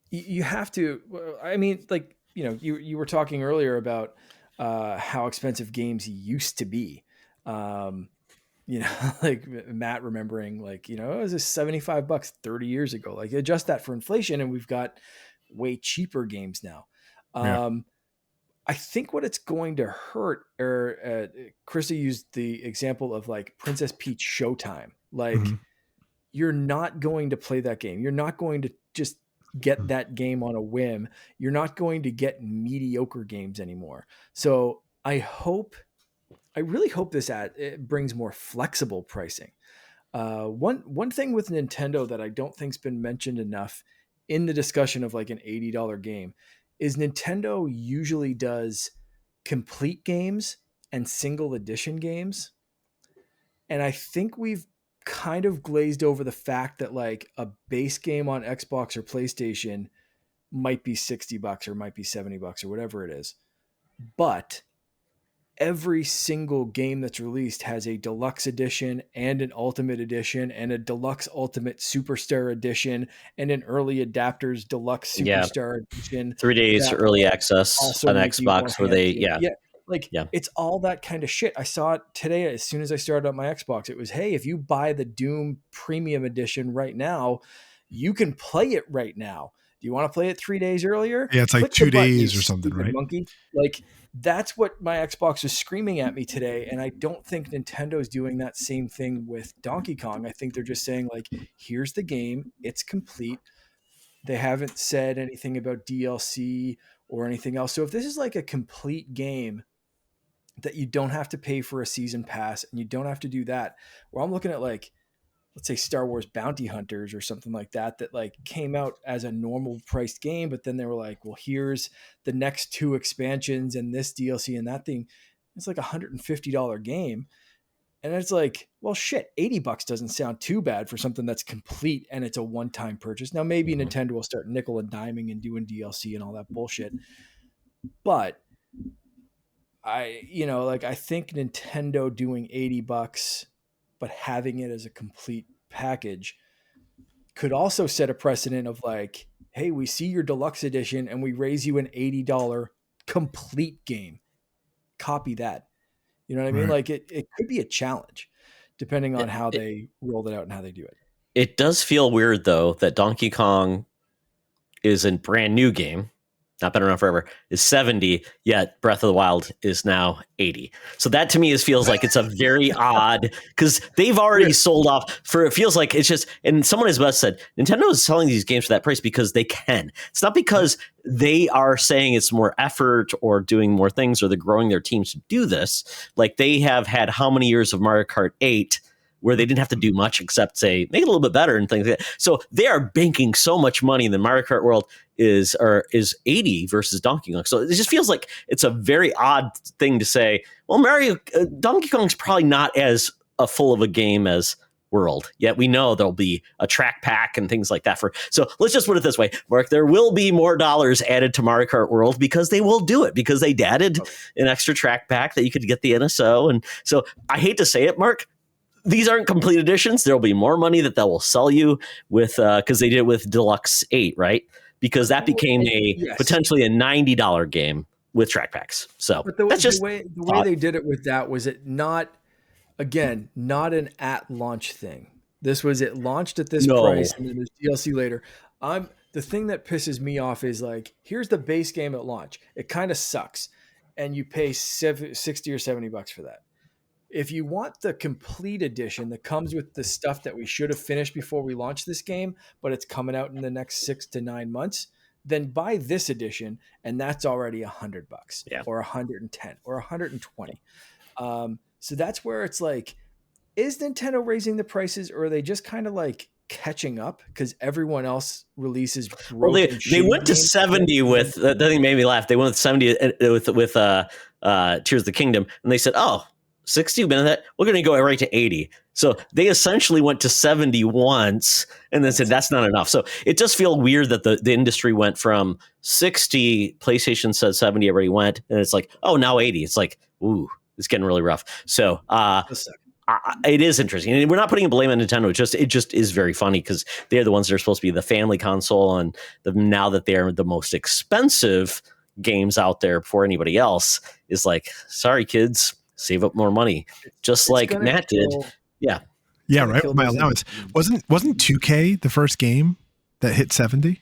B: you have to. I mean, like, you were talking earlier about how expensive games used to be. Like Matt remembering, like, it was a $75 30 years ago. Like, adjust that for inflation, and we've got way cheaper games now. I think what it's going to hurt, or Krista used the example of like Princess Peach Showtime. Like, you're not going to play that game. You're not going to just get that game on a whim. You're not going to get mediocre games anymore. So I really hope it brings more flexible pricing. One thing with Nintendo that I don't think's been mentioned enough in the discussion of like an $80 game is Nintendo usually does complete games and single edition games. And I think we've kind of glazed over the fact that like a base game on Xbox or PlayStation might be $60 or might be $70 or whatever it is. but every single game that's released has a deluxe edition and an ultimate edition and a deluxe ultimate superstar edition and an early adapters deluxe
A: Yeah.
B: superstar edition
A: 3 days
B: that
A: early access
B: also
A: on
B: make you more
A: Xbox where they,
B: handsy. Like
A: Yeah.
B: it's all that kind of shit. I saw it today as soon as I started up my Xbox. It was, hey, if you buy the Doom Premium Edition right now, you can play it right now. Do you want to play it 3 days earlier?
C: Yeah, it's like
B: Click
C: 2
B: the button, you
C: days or something,
B: stupid
C: right?
B: monkey. Like that's what my Xbox was screaming at me today. And I don't think Nintendo's doing that same thing with Donkey Kong. I think they're just saying like, here's the game. It's complete. They haven't said anything about DLC or anything else. So if this is like a complete game that you don't have to pay for a season pass and you don't have to do that, where I'm looking at like, let's say Star Wars Bounty Hunters or something like that, that like came out as a normal priced game, but then they were like, well, here's the next 2 expansions and this DLC and that thing. It's like $150 game. And it's like, well, shit, $80 doesn't sound too bad for something that's complete and it's a one-time purchase. Now, maybe Nintendo will start nickel and diming and doing DLC and all that bullshit. But I think Nintendo doing $80, but having it as a complete package could also set a precedent of like, hey, we see your deluxe edition and we raise you an $80 complete game. Copy that. You know what I mean?
C: Right.
B: Like it could be a challenge depending on how they roll it out and how they do it.
A: It does feel weird though that Donkey Kong is a brand new game, not been around forever, is 70, yet Breath of the Wild is now 80. So that to me feels like it's a very odd, because they've already sold off for, it feels like it's just, and someone has best said, Nintendo is selling these games for that price because they can. It's not because they are saying it's more effort or doing more things or they're growing their teams to do this. Like they have had how many years of Mario Kart 8 where they didn't have to do much except say, make it a little bit better and things like that. So they are banking so much money in the Mario Kart world is 80 versus Donkey Kong. So it just feels like it's a very odd thing to say, well, Donkey Kong's probably not as full of a game as World, yet we know there'll be a track pack and things like that so let's just put it this way, Mark, there will be more dollars added to Mario Kart World because they will do it, because they added an extra track pack that you could get the NSO. And so I hate to say it, Mark, these aren't complete editions. There'll be more money that will sell you with, because they did it with Deluxe 8, right? Because that became potentially a $90 game with track packs. So
B: but
A: that's just
B: the way they did it with that was it not an at launch thing. This was it launched at this price and then there's DLC later. The thing that pisses me off is like, here's the base game at launch. It kind of sucks. And you pay $60 or $70 for that. If you want the complete edition that comes with the stuff that we should have finished before we launch this game, but it's coming out in the next 6 to 9 months, then buy this edition, and that's already $100 or $110 or $120. So that's where it's like, is Nintendo raising the prices, or are they just kind of like catching up because everyone else releases broken?
A: Well, they went to 70 with that thing made me laugh. They went with 70 with Tears of the Kingdom, and they said, oh, 60 minutes, we're going to go right to 80. So they essentially went to 70 once and then said that's not enough. So it just feels weird that the industry went from 60, PlayStation said 70, everybody went, and it's like, oh, now 80. It's like, ooh, it's getting really rough. So it is interesting. And we're not putting a blame on Nintendo. It just is very funny because they're the ones that are supposed to be the family console, and now that they're the most expensive games out there before anybody else is like, sorry, kids, save up more money, just like Matt did. Yeah,
C: right. With my allowance, wasn't 2K the first game that hit 70?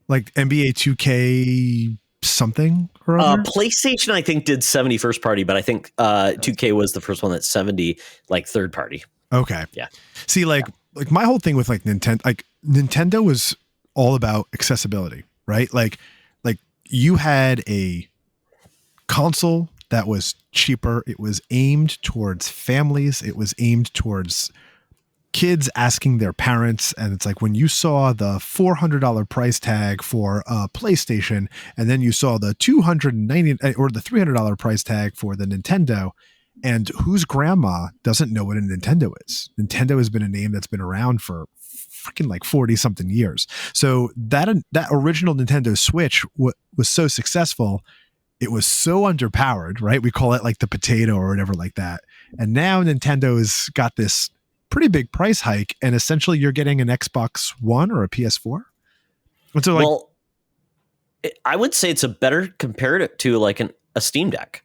C: Like NBA 2K something or other?
A: PlayStation, I think, did 70 first party, but I think 2K was the first one that's 70 like third party.
C: Okay.
A: Yeah.
C: See, like my whole thing with Nintendo was all about accessibility, right? Like you had a console that was cheaper. It was aimed towards families. It was aimed towards kids asking their parents. And it's like when you saw the $400 price tag for a PlayStation, and then you saw the $290 or the $300 price tag for the Nintendo, and whose grandma doesn't know what a Nintendo is? Nintendo has been a name that's been around for freaking like 40 something years. So that original Nintendo Switch was so successful. it was so underpowered, right? We call it like the potato or whatever like that. And now Nintendo's got this pretty big price hike, and essentially you're getting an Xbox One or a PS4. And so
A: I would say it's a better comparative to like a Steam Deck.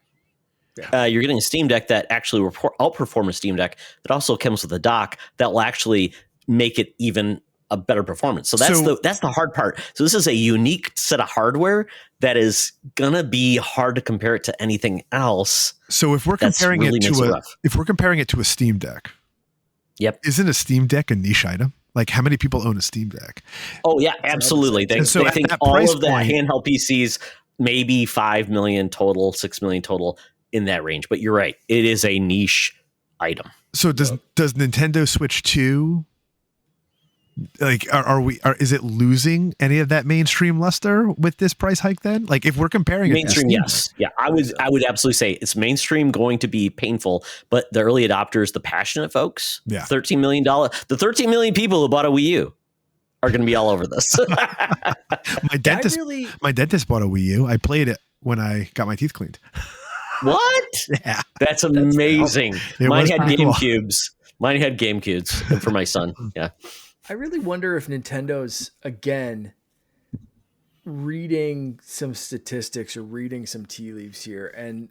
B: Yeah.
A: You're getting a Steam Deck that actually outperform a Steam Deck that also comes with a dock that will actually make it even a better performance. So that's the hard part. So this is a unique set of hardware that is gonna be hard to compare it to anything else.
C: So if we're comparing it to a Steam Deck,
A: yep,
C: isn't a Steam Deck a niche item? Like, how many people own a Steam Deck?
A: Oh yeah, absolutely. They think all of the handheld PCs, maybe 5 million total, 6 million total in that range. But you're right, it is a niche item. So
C: does Nintendo Switch 2, like, is it losing any of that mainstream luster with this price hike then? Like, if we're comparing
A: mainstream, yes. Yeah, I would absolutely say it's mainstream going to be painful, but the early adopters, the passionate folks, $13 million, the 13 million people who bought a Wii U are going to be all over this.
C: My dentist bought a Wii U. I played it when I got my teeth cleaned.
A: What?
C: Yeah.
A: That's amazing. Mine had
C: GameCubes.
A: Mine had GameCubes for my son. Yeah.
B: I really wonder if Nintendo's, again, reading some statistics or reading some tea leaves here and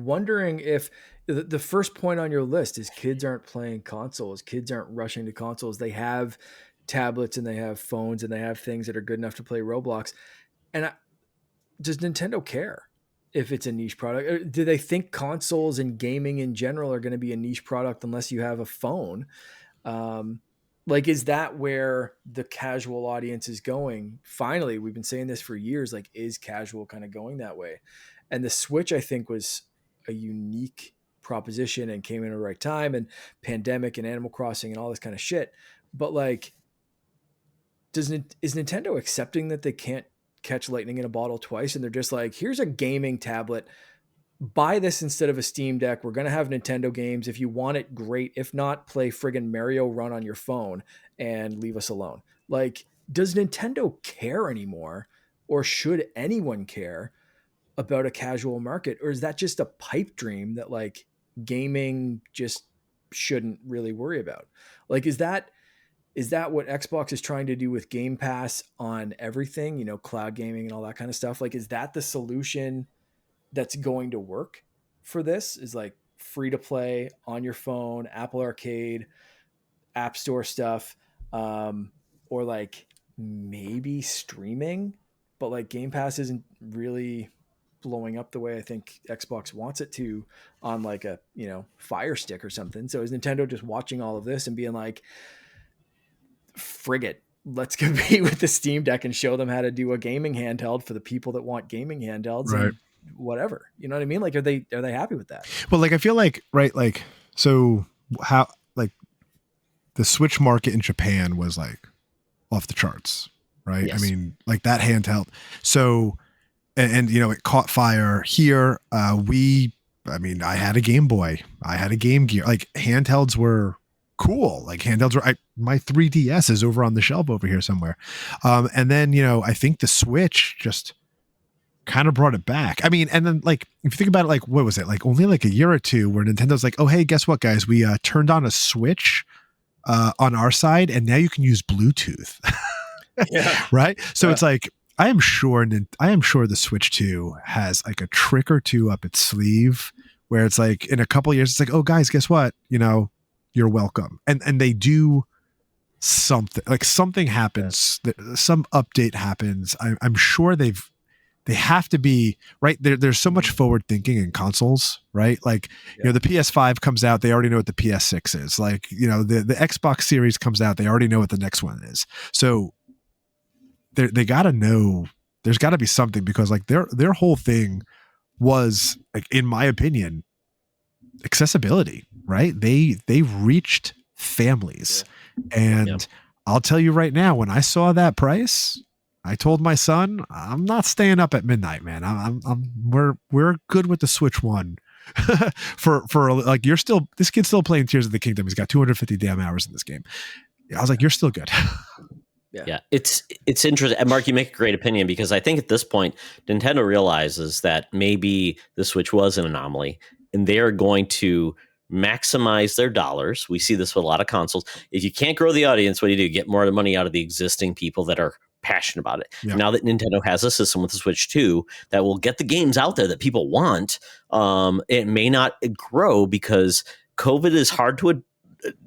B: wondering if the first point on your list is kids aren't playing consoles. Kids aren't rushing to consoles. They have tablets and they have phones and they have things that are good enough to play Roblox. And does Nintendo care if it's a niche product? Or do they think consoles and gaming in general are going to be a niche product unless you have a phone? Like, is that where the casual audience is going? Finally, we've been saying this for years, like, is casual kind of going that way? And the Switch, I think, was a unique proposition and came in at the right time, and pandemic and Animal Crossing and all this kind of shit. But like, is Nintendo accepting that they can't catch lightning in a bottle twice? And they're just like, here's a gaming tablet. Buy this instead of a Steam Deck. We're going to have Nintendo games. If you want it, great. If not, play friggin' Mario Run on your phone and leave us alone. Like, does Nintendo care anymore? Or should anyone care about a casual market? Or is that just a pipe dream that like gaming just shouldn't really worry about? Like, is that what Xbox is trying to do with Game Pass on everything, you know, cloud gaming and all that kind of stuff? Like, is that the solution that's going to work for this? Is like free to play on your phone, Apple Arcade, App Store stuff, or like maybe streaming, but like Game Pass isn't really blowing up the way I think Xbox wants it to on like a, you know, Fire Stick or something. So is Nintendo just watching all of this and being like, frig it, let's compete with the Steam Deck and show them how to do a gaming handheld for the people that want gaming handhelds,
C: right?
B: And whatever, you know what I mean? Like, are they happy with that?
C: Well, like, I feel like, right, like, so how, like, the Switch market in Japan was like off the charts, right?
A: Yes.
C: I mean, like, that handheld. So, and you know, it caught fire here. I had a Game Boy, I had a Game Gear. Like, handhelds were cool. Like, handhelds were, my 3DS is over on the shelf over here somewhere. And then, you know, I think the Switch just kind of brought it back. I mean, and then, like, if you think about it, like, what was it, like only like a year or two where Nintendo's like, oh, hey, guess what, guys, we turned on a Switch on our side, and now you can use Bluetooth.
B: Yeah.
C: Right. So it's like, I am sure the Switch 2 has like a trick or two up its sleeve where it's like, in a couple of years, it's like, oh, guys, guess what, you know, you're welcome. And they do something, like, something happens, some update happens. I'm sure they have to be right there. There's so much forward thinking in consoles, right? Like, you know, the PS5 comes out, they already know what the PS6 is. Like, you know, the Xbox Series comes out, they already know what the next one is. So they got to know, there's got to be something, because like their whole thing was, like, in my opinion, accessibility, right? They reached families. And I'll tell you right now, when I saw that price, I told my son, I'm not staying up at midnight, man. We're good with the Switch 1 for like, this kid's still playing Tears of the Kingdom. He's got 250 damn hours in this game. I was like, you're still good.
A: Yeah, it's interesting. And Mark, you make a great opinion, because I think at this point, Nintendo realizes that maybe the Switch was an anomaly, and they are going to maximize their dollars. We see this with a lot of consoles. If you can't grow the audience, what do? Get more of the money out of the existing people that are passionate about it.
C: Yeah.
A: Now that Nintendo has a system with the Switch 2 that will get the games out there that people want, it may not grow because COVID is hard to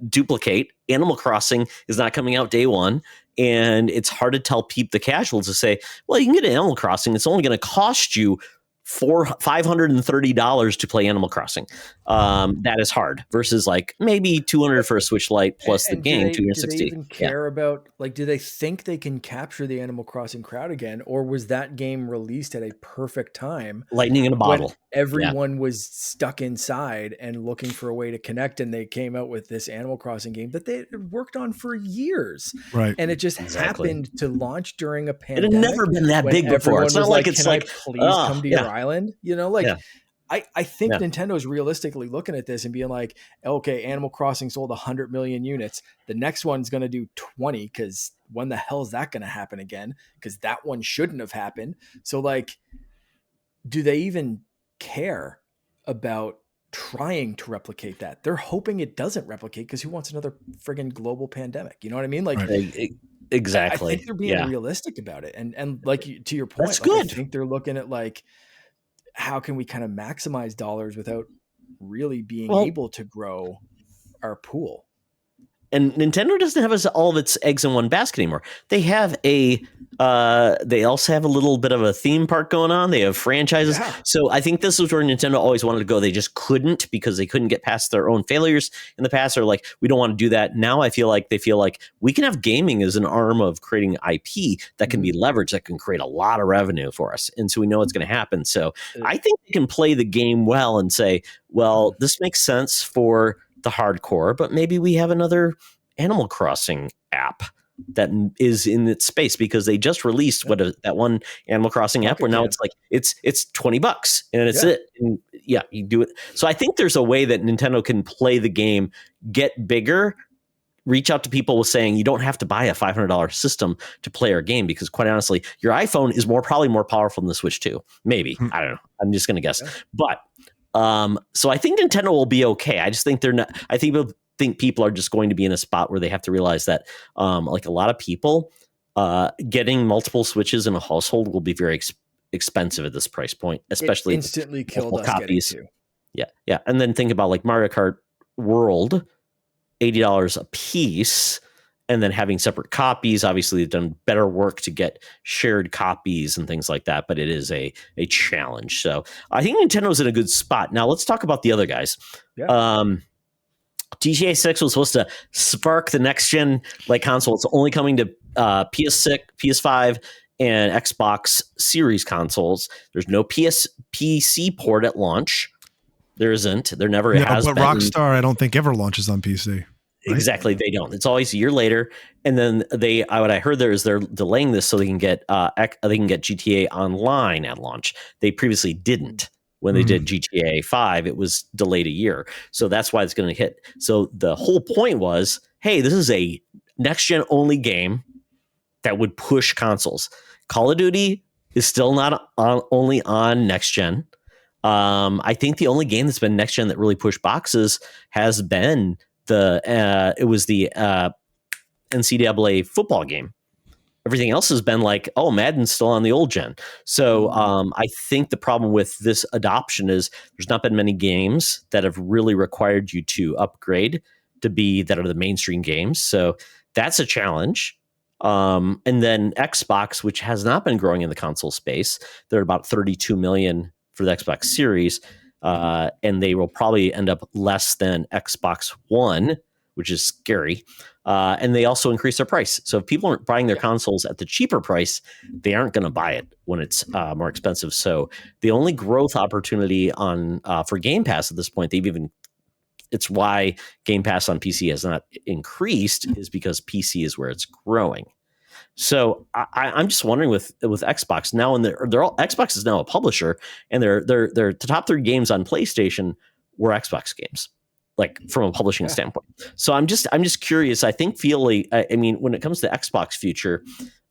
A: duplicate. Animal Crossing is not coming out day one. And it's hard to tell the casuals to say, well, you can get Animal Crossing. It's only going to cost you $530 to play Animal Crossing. That is hard versus like maybe $200 for a Switch Lite plus the game, $260.
B: Do they even care about, like, do they think they can capture the Animal Crossing crowd again? Or was that game released at a perfect time?
A: Lightning in a bottle.
B: Everyone was stuck inside and looking for a way to connect, and they came out with this Animal Crossing game that they had worked on for years.
C: Right.
B: And it just happened to launch during a pandemic.
A: It had never been that big before. It's not like it's like,
B: please come to your island, I think Nintendo is realistically looking at this and being like, okay, Animal Crossing sold 100 million units. The next one's going to do 20, because when the hell is that going to happen again? Because that one shouldn't have happened. So, like, do they even care about trying to replicate that? They're hoping it doesn't replicate, because who wants another friggin' global pandemic? You know what I mean? Like,
A: exactly.
B: I think they're being realistic about it. And like, to your point,
A: that's good.
B: I think they're looking at, like, how can we kind of maximize dollars without really being able to grow our pool?
A: And Nintendo doesn't have all of its eggs in one basket anymore. They have they also have a little bit of a theme park going on. They have franchises. Yeah. So I think this is where Nintendo always wanted to go. They just couldn't, because they couldn't get past their own failures in the past. Or like, we don't want to do that. Now I feel like they feel like we can have gaming as an arm of creating IP that can be leveraged, that can create a lot of revenue for us. And so we know it's going to happen. So I think they can play the game well and say, well, this makes sense for the hardcore, but maybe we have another Animal Crossing app that is in its space, because they just released that one Animal Crossing app where now it's like it's $20 and it's it. And you do it. So I think there's a way that Nintendo can play the game, get bigger, reach out to people with saying, you don't have to buy a $500 system to play our game, because quite honestly, your iPhone is probably more powerful than the Switch 2. Maybe. I don't know. I'm just going to guess. But so I think Nintendo will be okay. I just think they're not. I think people are just going to be in a spot where they have to realize that, like a lot of people, getting multiple Switches in a household will be very expensive at this price point, especially
B: it instantly killed us
A: copies.
B: Getting to.
A: Yeah. And then think about like Mario Kart World, $80 a piece. And then having separate copies. Obviously, they've done better work to get shared copies and things like that, but it is a challenge. So I think Nintendo's in a good spot. Now let's talk about the other guys. Yeah. GTA 6 was supposed to spark the next gen console. It's only coming to PS6, PS5, and Xbox Series consoles. There's no PC port at launch. There isn't. There never has been.
C: But Rockstar, I don't think ever launches on PC. Right?
A: Exactly, they don't. It's always a year later, and then what I heard there is they're delaying this so they can get GTA Online at launch. They previously didn't. When they did GTA 5, it was delayed a year, so that's why it's going to hit. So the whole point was, hey, this is a next gen only game that would push consoles. Call of Duty is still not only on next gen. I think the only game that's been next gen that really pushed boxes has been the NCAA football game. Everything else has been like, oh, Madden's still on the old gen. So I think the problem with this adoption is there's not been many games that have really required you to upgrade that are the mainstream games. So that's a challenge. And then Xbox, which has not been growing in the console space, they're about 32 million for the Xbox Series. And they will probably end up less than Xbox One, which is scary. And they also increase their price. So if people aren't buying their consoles at the cheaper price, they aren't going to buy it when it's more expensive. So the only growth opportunity for Game Pass at this point, it's why Game Pass on PC has not increased, is because PC is where it's growing. So I'm just wondering with Xbox now, and Xbox is now a publisher, and their top 3 games on PlayStation were Xbox games. like from a publishing standpoint. So I'm just curious. I mean, when it comes to Xbox future,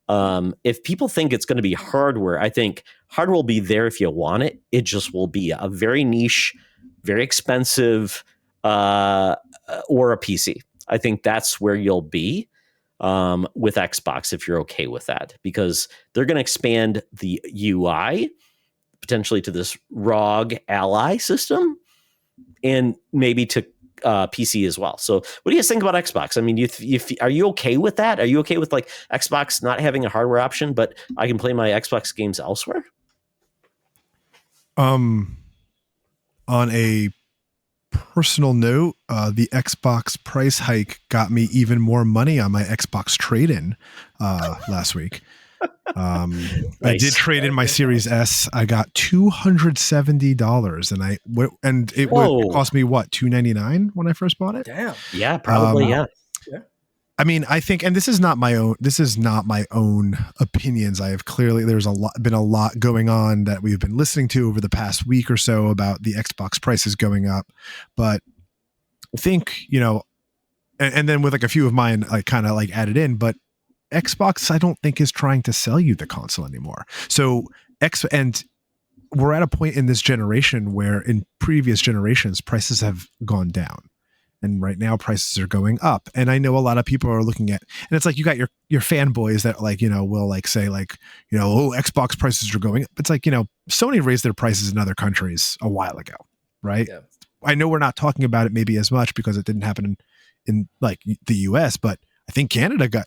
A: if people think it's going to be hardware, I think hardware will be there if you want it. It just will be a very niche, very expensive, or a PC. I think that's where you'll be with Xbox if you're okay with that, because they're going to expand the UI potentially to this ROG Ally system and maybe to PC as well. So what do you guys think about Xbox? I mean, are you okay with that? Are you okay with like Xbox not having a hardware option, but I can play my Xbox games elsewhere?
C: On a personal note, the Xbox price hike got me even more money on my Xbox trade-in last week. Nice. I did trade in my Series S. I got $270, and it cost me what, $299 when I first bought it.
B: Damn.
A: Yeah, probably. Yeah.
C: I mean, I think, and this is not my own opinions. I have clearly, there's been a lot going on that we've been listening to over the past week or so about the Xbox prices going up, but I think, and then with like a few of mine, I kind of like added in, but Xbox, I don't think is trying to sell you the console anymore. So and we're at a point in this generation where in previous generations, prices have gone down. And right now prices are going up. And I know a lot of people are looking at, and it's like, you got your fanboys that like, will like say like, oh, Xbox prices are going up. It's like, Sony raised their prices in other countries a while ago. Right. Yeah. I know we're not talking about it maybe as much because it didn't happen in like the US, but I think Canada got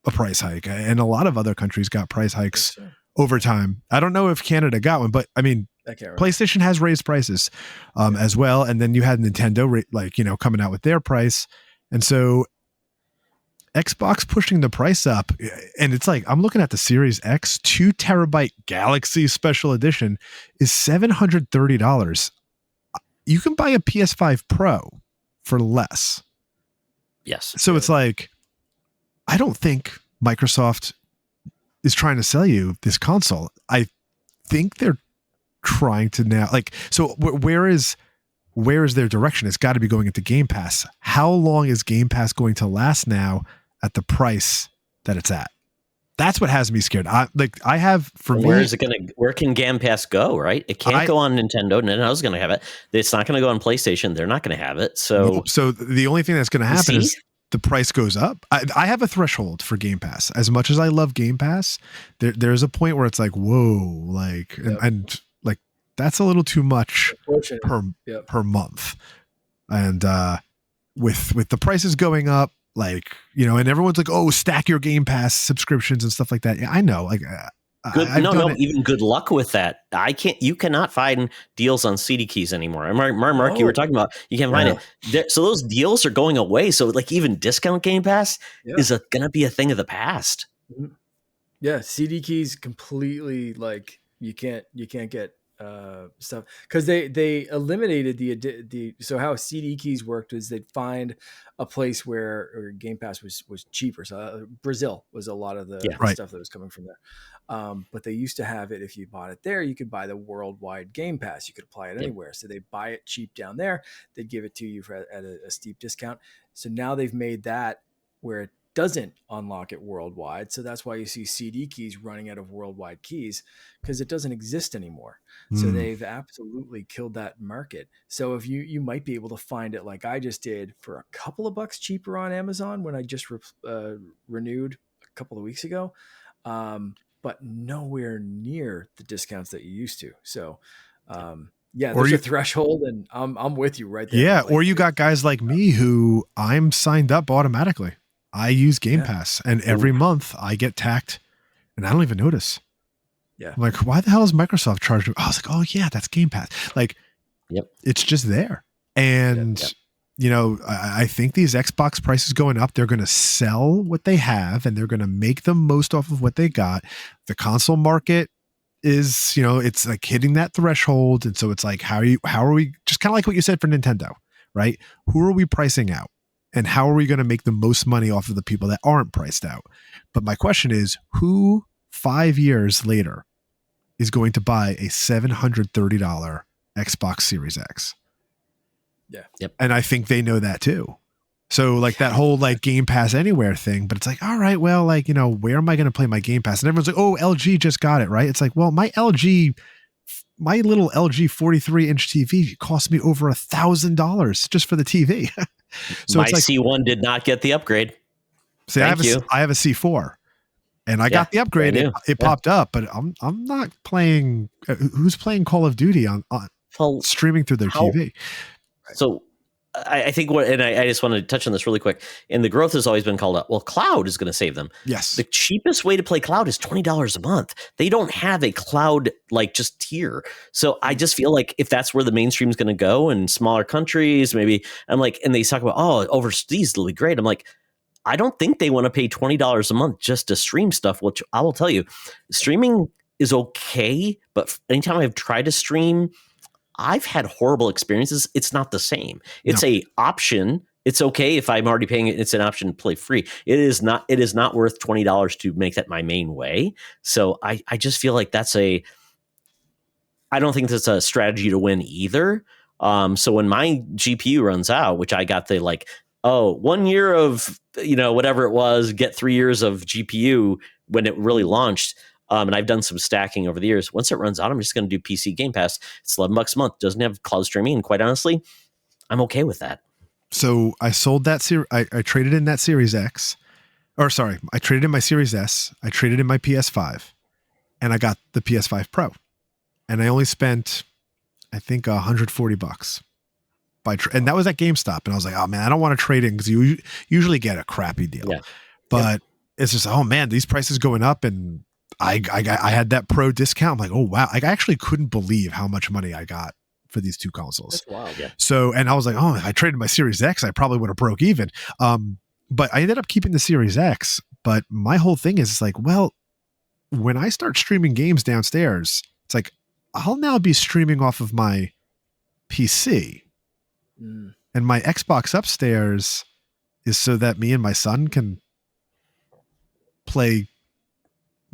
C: a price hike and a lot of other countries got price hikes over time. I don't know if Canada got one, but I mean, PlayStation has raised prices as well. And then you had Nintendo coming out with their price. And so Xbox pushing the price up, and it's like, I'm looking at the Series X 2 terabyte Galaxy Special Edition is $730. You can buy a PS5 Pro for less.
A: Yes.
C: So it's like, I don't think Microsoft is trying to sell you this console. I think they're trying to now, like, so where is their direction? It's got to be going into Game Pass. How long is Game Pass going to last now at the price that it's at? That's what has me scared. Where
A: can Game Pass go? Right? It can't go on Nintendo. Nintendo's going to have it. It's not going to go on PlayStation. They're not going to have it. So
C: the only thing that's going to happen is the price goes up. I have a threshold for Game Pass. As much as I love Game Pass, there's a point where it's like, whoa, like, and like, that's a little too much per month. And with the prices going up, like, and everyone's like, oh, stack your Game Pass subscriptions and stuff like that. Yeah, I know. Like,
A: even good luck with that. You cannot find deals on CD keys anymore. Mark, you were talking about, you can't find it. So those deals are going away. So like even discount Game Pass is going to be a thing of the past.
B: Yeah. CD keys completely, like, you can't get stuff because they eliminated the so how CD keys worked is they'd find a place where Game Pass was cheaper. So Brazil was a lot of the stuff that was coming from there. But they used to have it, if you bought it there, you could buy the worldwide Game Pass. You could apply it anywhere. So they buy it cheap down there. They'd give it to you at a steep discount. So now they've made that where it doesn't unlock it worldwide. So that's why you see CD keys running out of worldwide keys, because it doesn't exist anymore. So they've absolutely killed that market. So if you might be able to find it like I just did for a couple of bucks cheaper on Amazon when I just renewed a couple of weeks ago. But nowhere near the discounts that you used to. So, there's a threshold, and I'm with you right there.
C: Yeah, or you got guys like me who I'm signed up automatically. I use Game Pass, and every month I get tacked, and I don't even notice. Yeah, I'm like, why the hell is Microsoft charging me? I was like, oh yeah, that's Game Pass. Like, it's just there, and. I think these Xbox prices going up, they're going to sell what they have and they're going to make the most off of what they got. The console market is, it's like hitting that threshold. And so it's like, how are we just kind of like what you said for Nintendo, right? Who are we pricing out and how are we going to make the most money off of the people that aren't priced out? But my question is, who 5 years later is going to buy a $730 Xbox Series X? And I think they know that too. So like that whole like Game Pass Anywhere thing, but it's like, all right, well, like, you know, where am I going to play my Game Pass? And everyone's like, oh, LG just got it, right? It's like, well, my little LG 43-inch TV cost me over $1,000 just for the TV. So
A: my
C: it's like,
A: C1 did not get the upgrade.
C: see, I have a C4, and I got the upgrade. It popped up, but I'm not playing. Who's playing Call of Duty on streaming through their TV?
A: So I think I just wanted to touch on this really quick. And the growth has always been called up. Well, cloud is going to save them.
C: Yes.
A: The cheapest way to play cloud is $20 a month. They don't have a cloud like just tier. So I just feel like if that's where the mainstream is going to go in smaller countries, maybe I'm like, and they talk about, oh, overseas it'll be great. I'm like, I don't think they want to pay $20 a month just to stream stuff, which I will tell you, streaming is okay. But anytime I've tried to stream, I've had horrible experiences. It's not the same. It's a option. It's okay if I'm already paying it. It's an option to play free. It is not worth $20 to make that my main way. So I just feel like I don't think that's a strategy to win either. So when my GPU runs out, which I got the 1 year of, whatever it was, get 3 years of GPU when it really launched. And I've done some stacking over the years. Once it runs out, I'm just going to do PC Game Pass. It's $11 a month. Doesn't have cloud streaming. And quite honestly, I'm okay with that.
C: So I sold that I traded in that Series X. Or sorry, I traded in my Series S. I traded in my PS5. And I got the PS5 Pro. And I only spent, I think, $140 and that was at GameStop. And I was like, oh man, I don't want to trade in because you usually get a crappy deal. Yeah. But it's just, oh man, these prices going up, and I had that Pro discount. I'm like, oh wow, I actually couldn't believe how much money I got for these two consoles.
A: That's wild. Yeah.
C: So, and I was like, oh, if I traded my Series X, I probably would have broke even. But I ended up keeping the Series X. But my whole thing is like, well, when I start streaming games downstairs, it's like I'll now be streaming off of my PC. And my Xbox upstairs is so that me and my son can play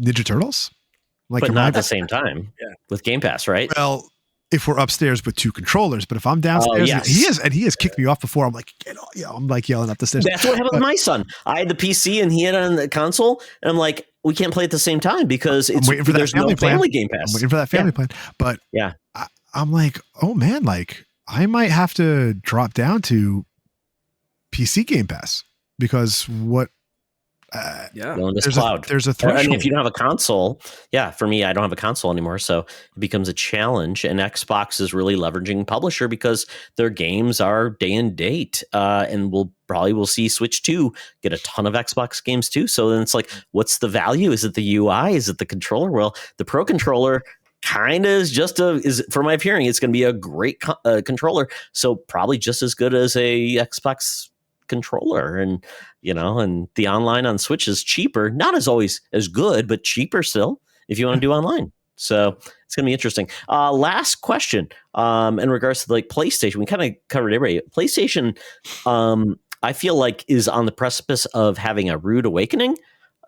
C: Ninja Turtles,
A: but not at the same time. With Game Pass, right?
C: Well, if we're upstairs with two controllers, but if I'm downstairs, he has kicked me off before. I'm like, I'm like yelling up the stairs.
A: That's what happened with my son. I had the PC and he had it on the console, and I'm like, we can't play at the same time because there's no family Game Pass.
C: I'm waiting for that family plan, but I'm like, oh man, like I might have to drop down to PC Game Pass because there's a threshold.
A: And if you don't have a console, for me, I don't have a console anymore, so it becomes a challenge. And Xbox is really leveraging publisher because their games are day and date, and we'll see Switch 2 get a ton of Xbox games too. So then it's like, what's the value? Is it the UI? Is it the controller? Well, the Pro controller kind of is from my hearing, it's going to be a great controller, so probably just as good as a Xbox controller. And and the online on Switch is cheaper, not as always as good, but cheaper still if you want to do online. So it's going to be interesting. Last question in regards to PlayStation. We kind of covered everybody. PlayStation, I feel like, is on the precipice of having a rude awakening.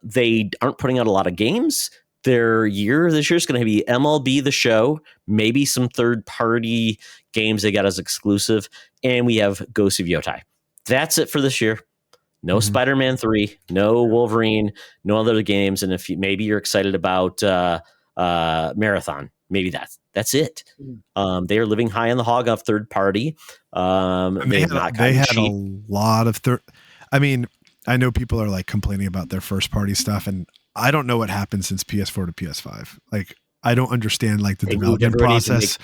A: They aren't putting out a lot of games. This year is going to be MLB The Show, maybe some third-party games they got as exclusive, and we have Ghost of Yotai. That's it for this year. No Spider-Man 3, no Wolverine, no other games. And if maybe you're excited about Marathon, maybe that's it. They are living high on the hog of third-party.
C: They had a lot of I mean, I know people are complaining about their first-party stuff, and I don't know what happened since PS4 to PS5. I don't understand the development process.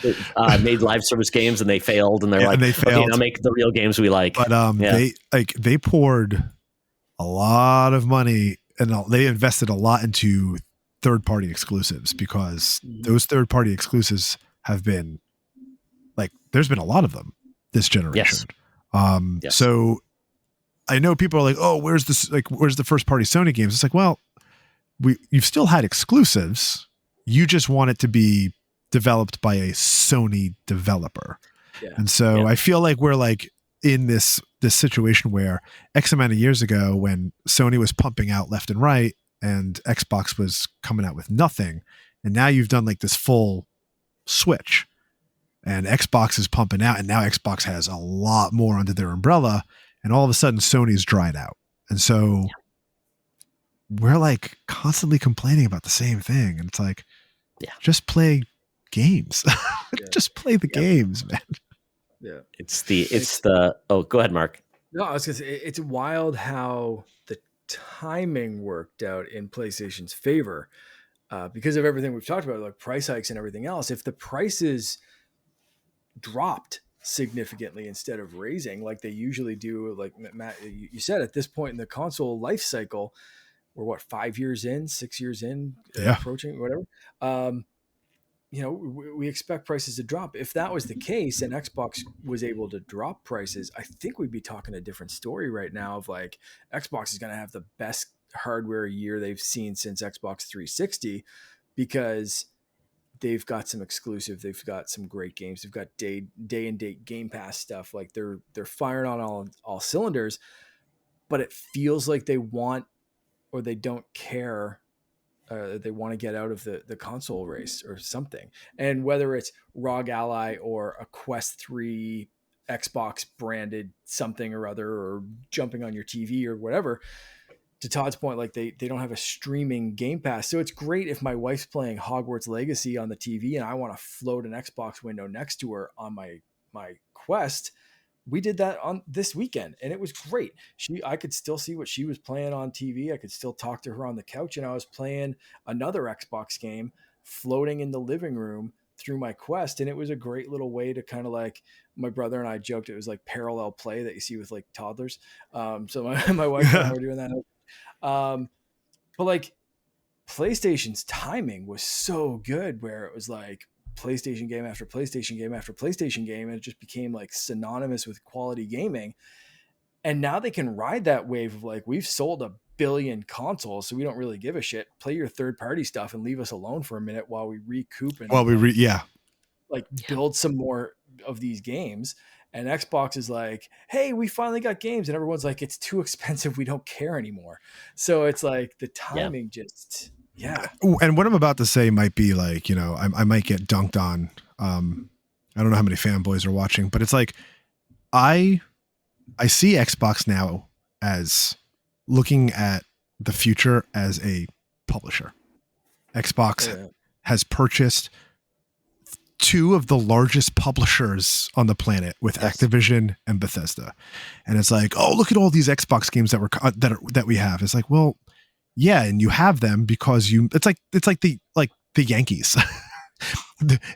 A: Made live service games and they failed, and they failed. Okay, now make the real games we like.
C: But they poured a lot of money and they invested a lot into third-party exclusives because those third-party exclusives have been there's been a lot of them this generation. Yes. So I know people are like, oh, where's the first-party Sony games? It's like, well, you've still had exclusives. You just want it to be developed by a Sony developer. Yeah. And so I feel like we're in this situation where X amount of years ago when Sony was pumping out left and right and Xbox was coming out with nothing. And now you've done this full switch. and Xbox is pumping out, and now Xbox has a lot more under their umbrella, and all of a sudden Sony's dried out. And so we're like constantly complaining about the same thing. And it's like, just play games. Just play the games, man.
B: Yeah.
A: Go ahead, Mark.
B: No, I was gonna say it's wild how the timing worked out in PlayStation's favor because of everything we've talked about, like price hikes and everything else. If the prices dropped significantly instead of raising like they usually do, like Matt, you said, at this point in the console life cycle, we're what, 5 years in, 6 years in, approaching whatever. We expect prices to drop. If that was the case and Xbox was able to drop prices, I think we'd be talking a different story right now of like Xbox is going to have the best hardware year they've seen since Xbox 360 because they've got some exclusive, they've got some great games, they've got day and date Game Pass stuff. Like they're firing on all cylinders, but it feels like they want, or they don't care. They want to get out of the console race or something. And whether it's ROG Ally or a Quest 3 Xbox branded something or other, or jumping on your TV or whatever, to Todd's point, like they don't have a streaming Game Pass. So it's great if my wife's playing Hogwarts Legacy on the TV and I want to float an Xbox window next to her on my Quest. We did that on this weekend and it was great. I could still see what she was playing on TV. I could still talk to her on the couch, and I was playing another Xbox game floating in the living room through my Quest. And it was a great little way to kind of like, my brother and I joked, it was like parallel play that you see with like toddlers. So my wife and I were doing that. But like PlayStation's timing was so good where it was like PlayStation game after PlayStation game after PlayStation game, and it just became like synonymous with quality gaming. And now they can ride that wave of like, we've sold 1 billion consoles, so we don't really give a shit. Play your third party stuff and leave us alone for a minute while we recoup and build some more of these games. And Xbox is like, hey, we finally got games. And everyone's like, it's too expensive, we don't care anymore. So it's like the timing just... Yeah.
C: And what I'm about to say might be like, I might get dunked on. I don't know how many fanboys are watching, but it's like, I see Xbox now as looking at the future as a publisher. Xbox has purchased 2 of the largest publishers on the planet with Activision and Bethesda. And it's like, oh, look at all these Xbox games that we have. It's like, well, yeah, and you have them because it's like the Yankees.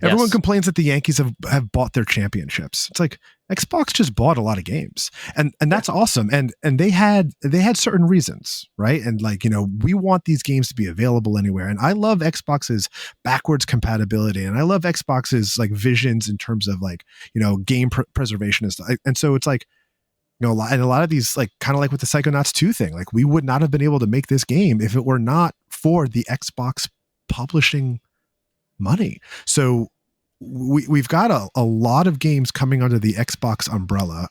C: Everyone complains that the Yankees have bought their championships. It's like Xbox just bought a lot of games, and that's awesome. And they had certain reasons, right? And like, we want these games to be available anywhere. And I love Xbox's backwards compatibility, and I love Xbox's like visions in terms of like, game preservation and stuff. And so it's like, and a lot of these, like, kind of like with the Psychonauts 2 thing, like we would not have been able to make this game if it were not for the Xbox publishing money. So we've got a lot of games coming under the Xbox umbrella.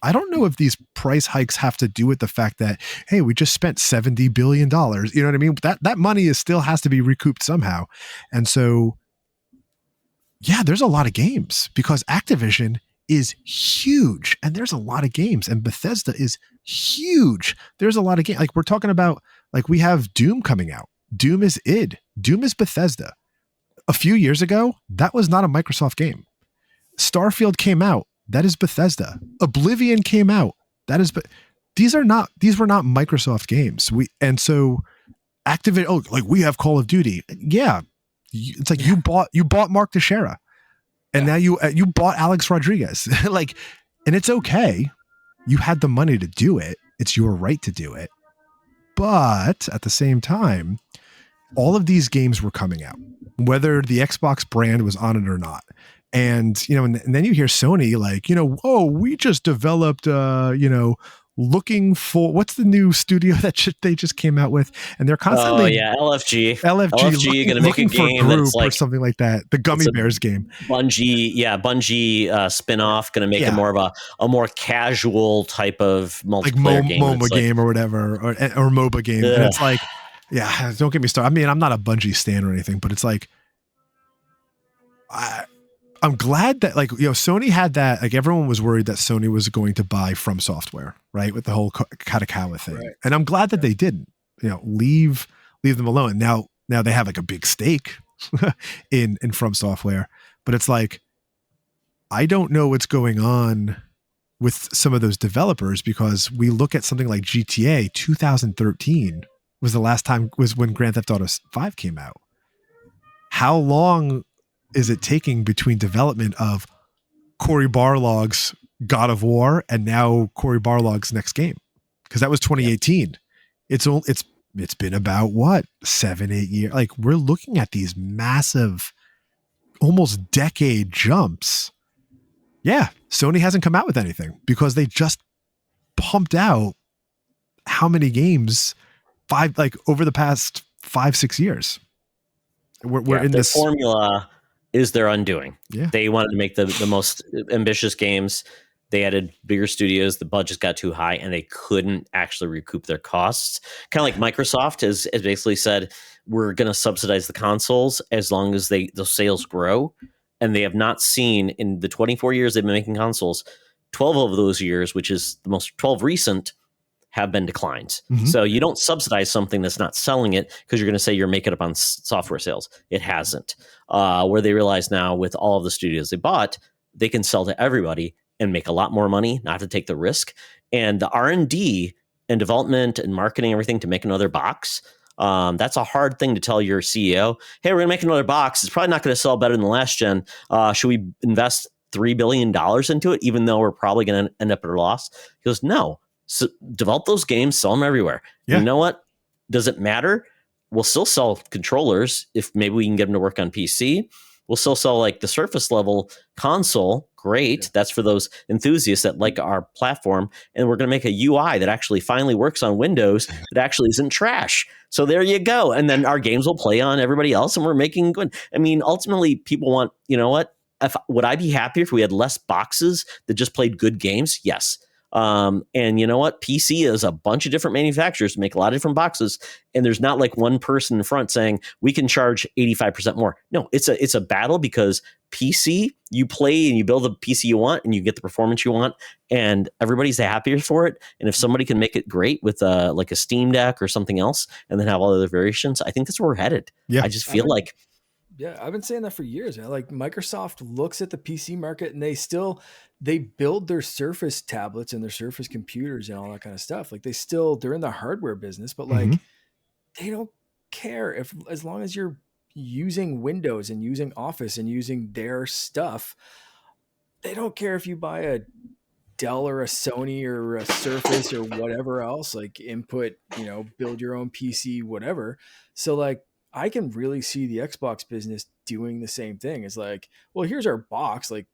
C: I don't know if these price hikes have to do with the fact that, hey, we just spent $70 billion. You know what I mean? That money still has to be recouped somehow. And so, yeah, there's a lot of games because Activision is huge and there's a lot of games, and Bethesda is huge. There's a lot of games. Like we're talking about, like we have Doom coming out. Doom is id. Doom is Bethesda. A few years ago, that was not a Microsoft game. Starfield came out. That is Bethesda. Oblivion came out. That is, but these were not Microsoft games. So Activision, oh, like we have Call of Duty. Yeah. It's like you bought Mark Teixeira. And now you bought Alex Rodriguez. Like, and it's okay. You had the money to do it. It's your right to do it. But at the same time, all of these games were coming out, whether the Xbox brand was on it or not. And, and then you hear Sony like, oh, we just developed, looking for, what's the new studio that they just came out with? And they're constantly,
A: LFG
C: LFG
A: going to make a game that's like,
C: or something like that. The Gummy Bears game.
A: Bungie spinoff, going to make it more of a more casual type of multiplayer
C: like
A: game.
C: MOBA game or whatever, or MOBA game. And it's like, don't get me started. I mean, I'm not a Bungie stan or anything, but it's like, I'm glad that Sony had that. Like everyone was worried that Sony was going to buy From Software, right, with the whole Katakawa thing,
B: Right.
C: and I'm glad that they didn't. Leave them alone. Now they have like a big stake in From Software, but it's like I don't know what's going on with some of those developers, because we look at something like GTA 2013 was the last time was when Grand Theft Auto 5 came out. How long is it taking between development of Cory Barlog's God of War and now Cory Barlog's next game? Because that was 2018. Yeah. It's been about what, 7-8 years? Like we're looking at these massive, almost decade jumps. Yeah, Sony hasn't come out with anything because they just pumped out how many games over the past 5-6 years. We're in
A: their
C: this
A: formula is their undoing.
C: Yeah.
A: They wanted to make the most ambitious games. They added bigger studios. The budgets got too high, and they couldn't actually recoup their costs. Kind of like Microsoft has basically said, we're going to subsidize the consoles as long as the sales grow. And they have not seen, in the 24 years they've been making consoles, 12 of those years, which is the most 12 recent, have been declines. Mm-hmm. So you don't subsidize something that's not selling it because you're going to say you're making it up on software sales. It hasn't. Where they realize now with all of the studios they bought, they can sell to everybody and make a lot more money, not to take the risk. And the R&D and development and marketing, everything to make another box, that's a hard thing to tell your CEO. Hey, we're going to make another box. It's probably not going to sell better than the last gen. Should we invest $3 billion into it, even though we're probably going to end up at a loss? He goes, no. So develop those games, sell them everywhere. Yeah. You know what? Does it matter? We'll still sell controllers if maybe we can get them to work on PC. We'll still sell like the surface level console. Great. Yeah. That's for those enthusiasts that like our platform. And we're going to make a UI that actually finally works on Windows that actually isn't trash. So there you go. And then our games will play on everybody else and we're making good. I mean, ultimately people want, you know what? Would I be happier if we had less boxes that just played good games? Yes. And you know what? PC is a bunch of different manufacturers make a lot of different boxes. And there's not like one person in front saying we can charge 85% more. No, it's a battle because PC, you play and you build the PC you want and you get the performance you want and everybody's happier for it. And if somebody can make it great with like a Steam Deck or something else and then have all the other variations, I think that's where we're headed. Yeah. I just feel like.
B: Yeah, I've been saying that for years. Man. Like Microsoft looks at the PC market and they build their Surface tablets and their Surface computers and all that kind of stuff. Like they're in the hardware business, but like they don't care as long as you're using Windows and using Office and using their stuff. They don't care if you buy a Dell or a Sony or a Surface or whatever else, like input, build your own PC, whatever. So like, I can really see the Xbox business doing the same thing. It's like, well, here's our box. Like,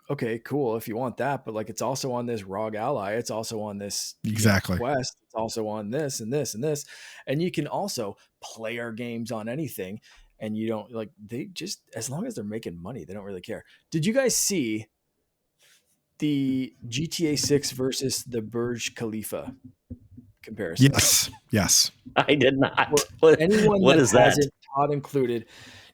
B: okay, cool. If you want that, but like, it's also on this ROG Ally. It's also on this Quest. It's also on this and this and this. And you can also play our games on anything. And you don't they just, as long as they're making money, they don't really care. Did you guys see the GTA 6 versus the Burj Khalifa comparison?
C: Yes.
A: I did not.
B: Anyone
A: what
B: that
A: is that?
B: hasn't, Todd included,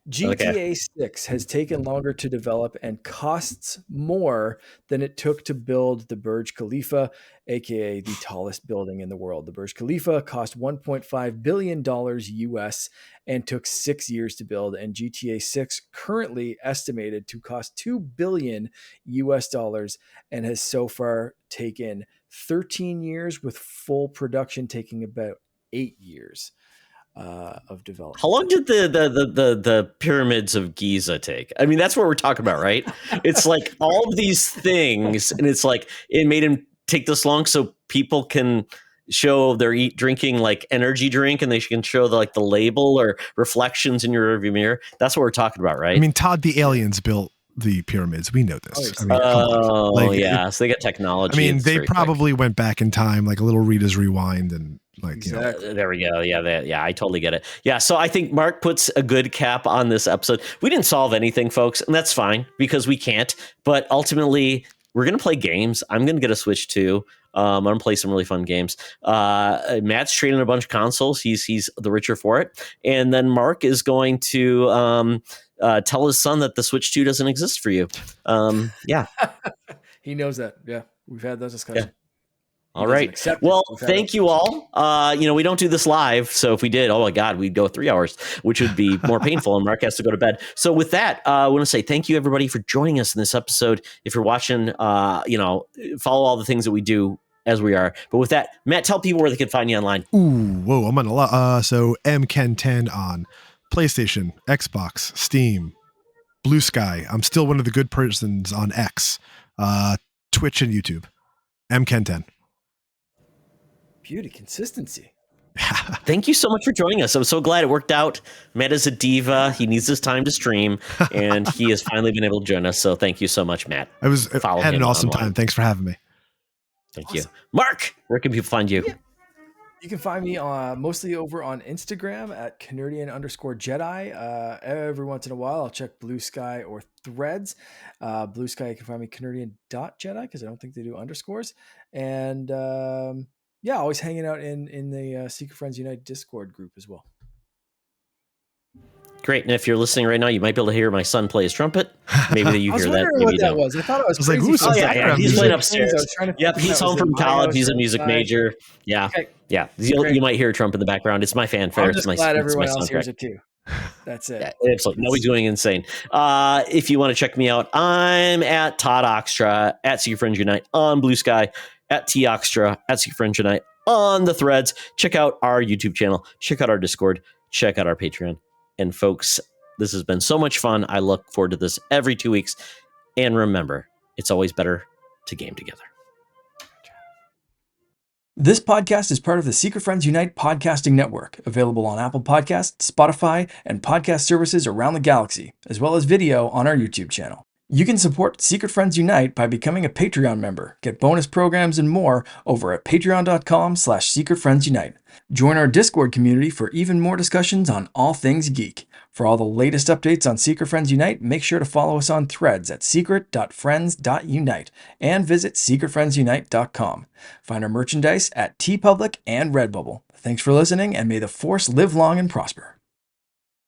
B: GTA 6 has taken longer to develop and costs more than it took to build the Burj Khalifa, aka the tallest building in the world. The Burj Khalifa cost $1.5 billion US and took 6 years to build, and GTA 6 currently estimated to cost $2 billion US and has so far taken 13 years, with full production taking about 8 years. Of development.
A: How long did the pyramids of Giza take? I mean, that's what we're talking about, right? It's like all of these things, and it's like it made him take this long so people can show they're drinking like energy drink, and they can show the label or reflections in your rearview mirror. That's what we're talking about, right?
C: I mean, Todd, the aliens built the pyramids. We know this.
B: Oh,
C: I mean, come on.
A: Yeah. So they got technology.
C: I mean, they probably went back in time, like a little Rita's Rewind, and
A: there we go. Yeah, I totally get it. Yeah, so I think Mark puts a good cap on this episode. We didn't solve anything, folks, and that's fine because we can't. But ultimately, we're gonna play games. I'm gonna get a Switch too. I'm gonna play some really fun games. Matt's trading a bunch of consoles. He's the richer for it, and then Mark is going to tell his son that the Switch 2 doesn't exist for you. Yeah.
B: He knows that. Yeah, we've had those discussions.
A: All right. Well, thank you all. We don't do this live, so if we did, oh my God, we'd go 3 hours, which would be more painful, and Mark has to go to bed. So with that, I want to say thank you, everybody, for joining us in this episode. If you're watching, follow all the things that we do as we are. But with that, Matt, tell people where they can find you online.
C: Ooh, whoa, I'm on a lot. So MKen10 on PlayStation, Xbox, Steam, Blue Sky. I'm still one of the good persons on X, Twitch, and YouTube. MKen10.
B: Beauty, consistency.
A: Thank you so much for joining us. I'm so glad it worked out. Matt is a diva. He needs his time to stream, and he has finally been able to join us. So thank you so much, Matt.
C: I had an awesome time. Thanks for having me.
A: Thank you. Mark, where can people find you?
B: Yeah. You can find me mostly over on Instagram at Canardian_Jedi. Every once in a while, I'll check Blue Sky or Threads. Blue Sky, you can find me Canardian.Jedi because I don't think they do underscores. And always hanging out in the Secret Friends Unite Discord group as well.
A: Great. And if you're listening right now, you might be able to hear my son play his trumpet. Maybe you hear that. Maybe
B: what that was. I thought it was
C: like, who's
A: he's playing upstairs. Yep, he's home from college. He's a music major. Yeah.
B: Okay.
A: Yeah. You might hear a trump in the background. It's my fanfare.
B: I'm just glad everyone else hears it too. That's it.
A: Yeah, absolutely. Nobody's doing insane. If you want to check me out, I'm at Todd Oxtra at Secret Friends Unite on Blue Sky, at T Oxtra at Secret Friends Unite on the Threads. Check out our YouTube channel. Check out our Discord. Check out our Patreon. And folks, this has been so much fun. I look forward to this every 2 weeks. And remember, it's always better to game together.
B: This podcast is part of the Secret Friends Unite podcasting network, available on Apple Podcasts, Spotify, and podcast services around the galaxy, as well as video on our YouTube channel. You can support Secret Friends Unite by becoming a Patreon member, get bonus programs and more over at patreon.com/secretfriendsunite. Join our Discord community for even more discussions on all things geek. For all the latest updates on Secret Friends Unite, make sure to follow us on Threads at secret.friends.unite and visit secretfriendsunite.com. Find our merchandise at TeePublic and Redbubble. Thanks for listening, and may the Force live long and prosper.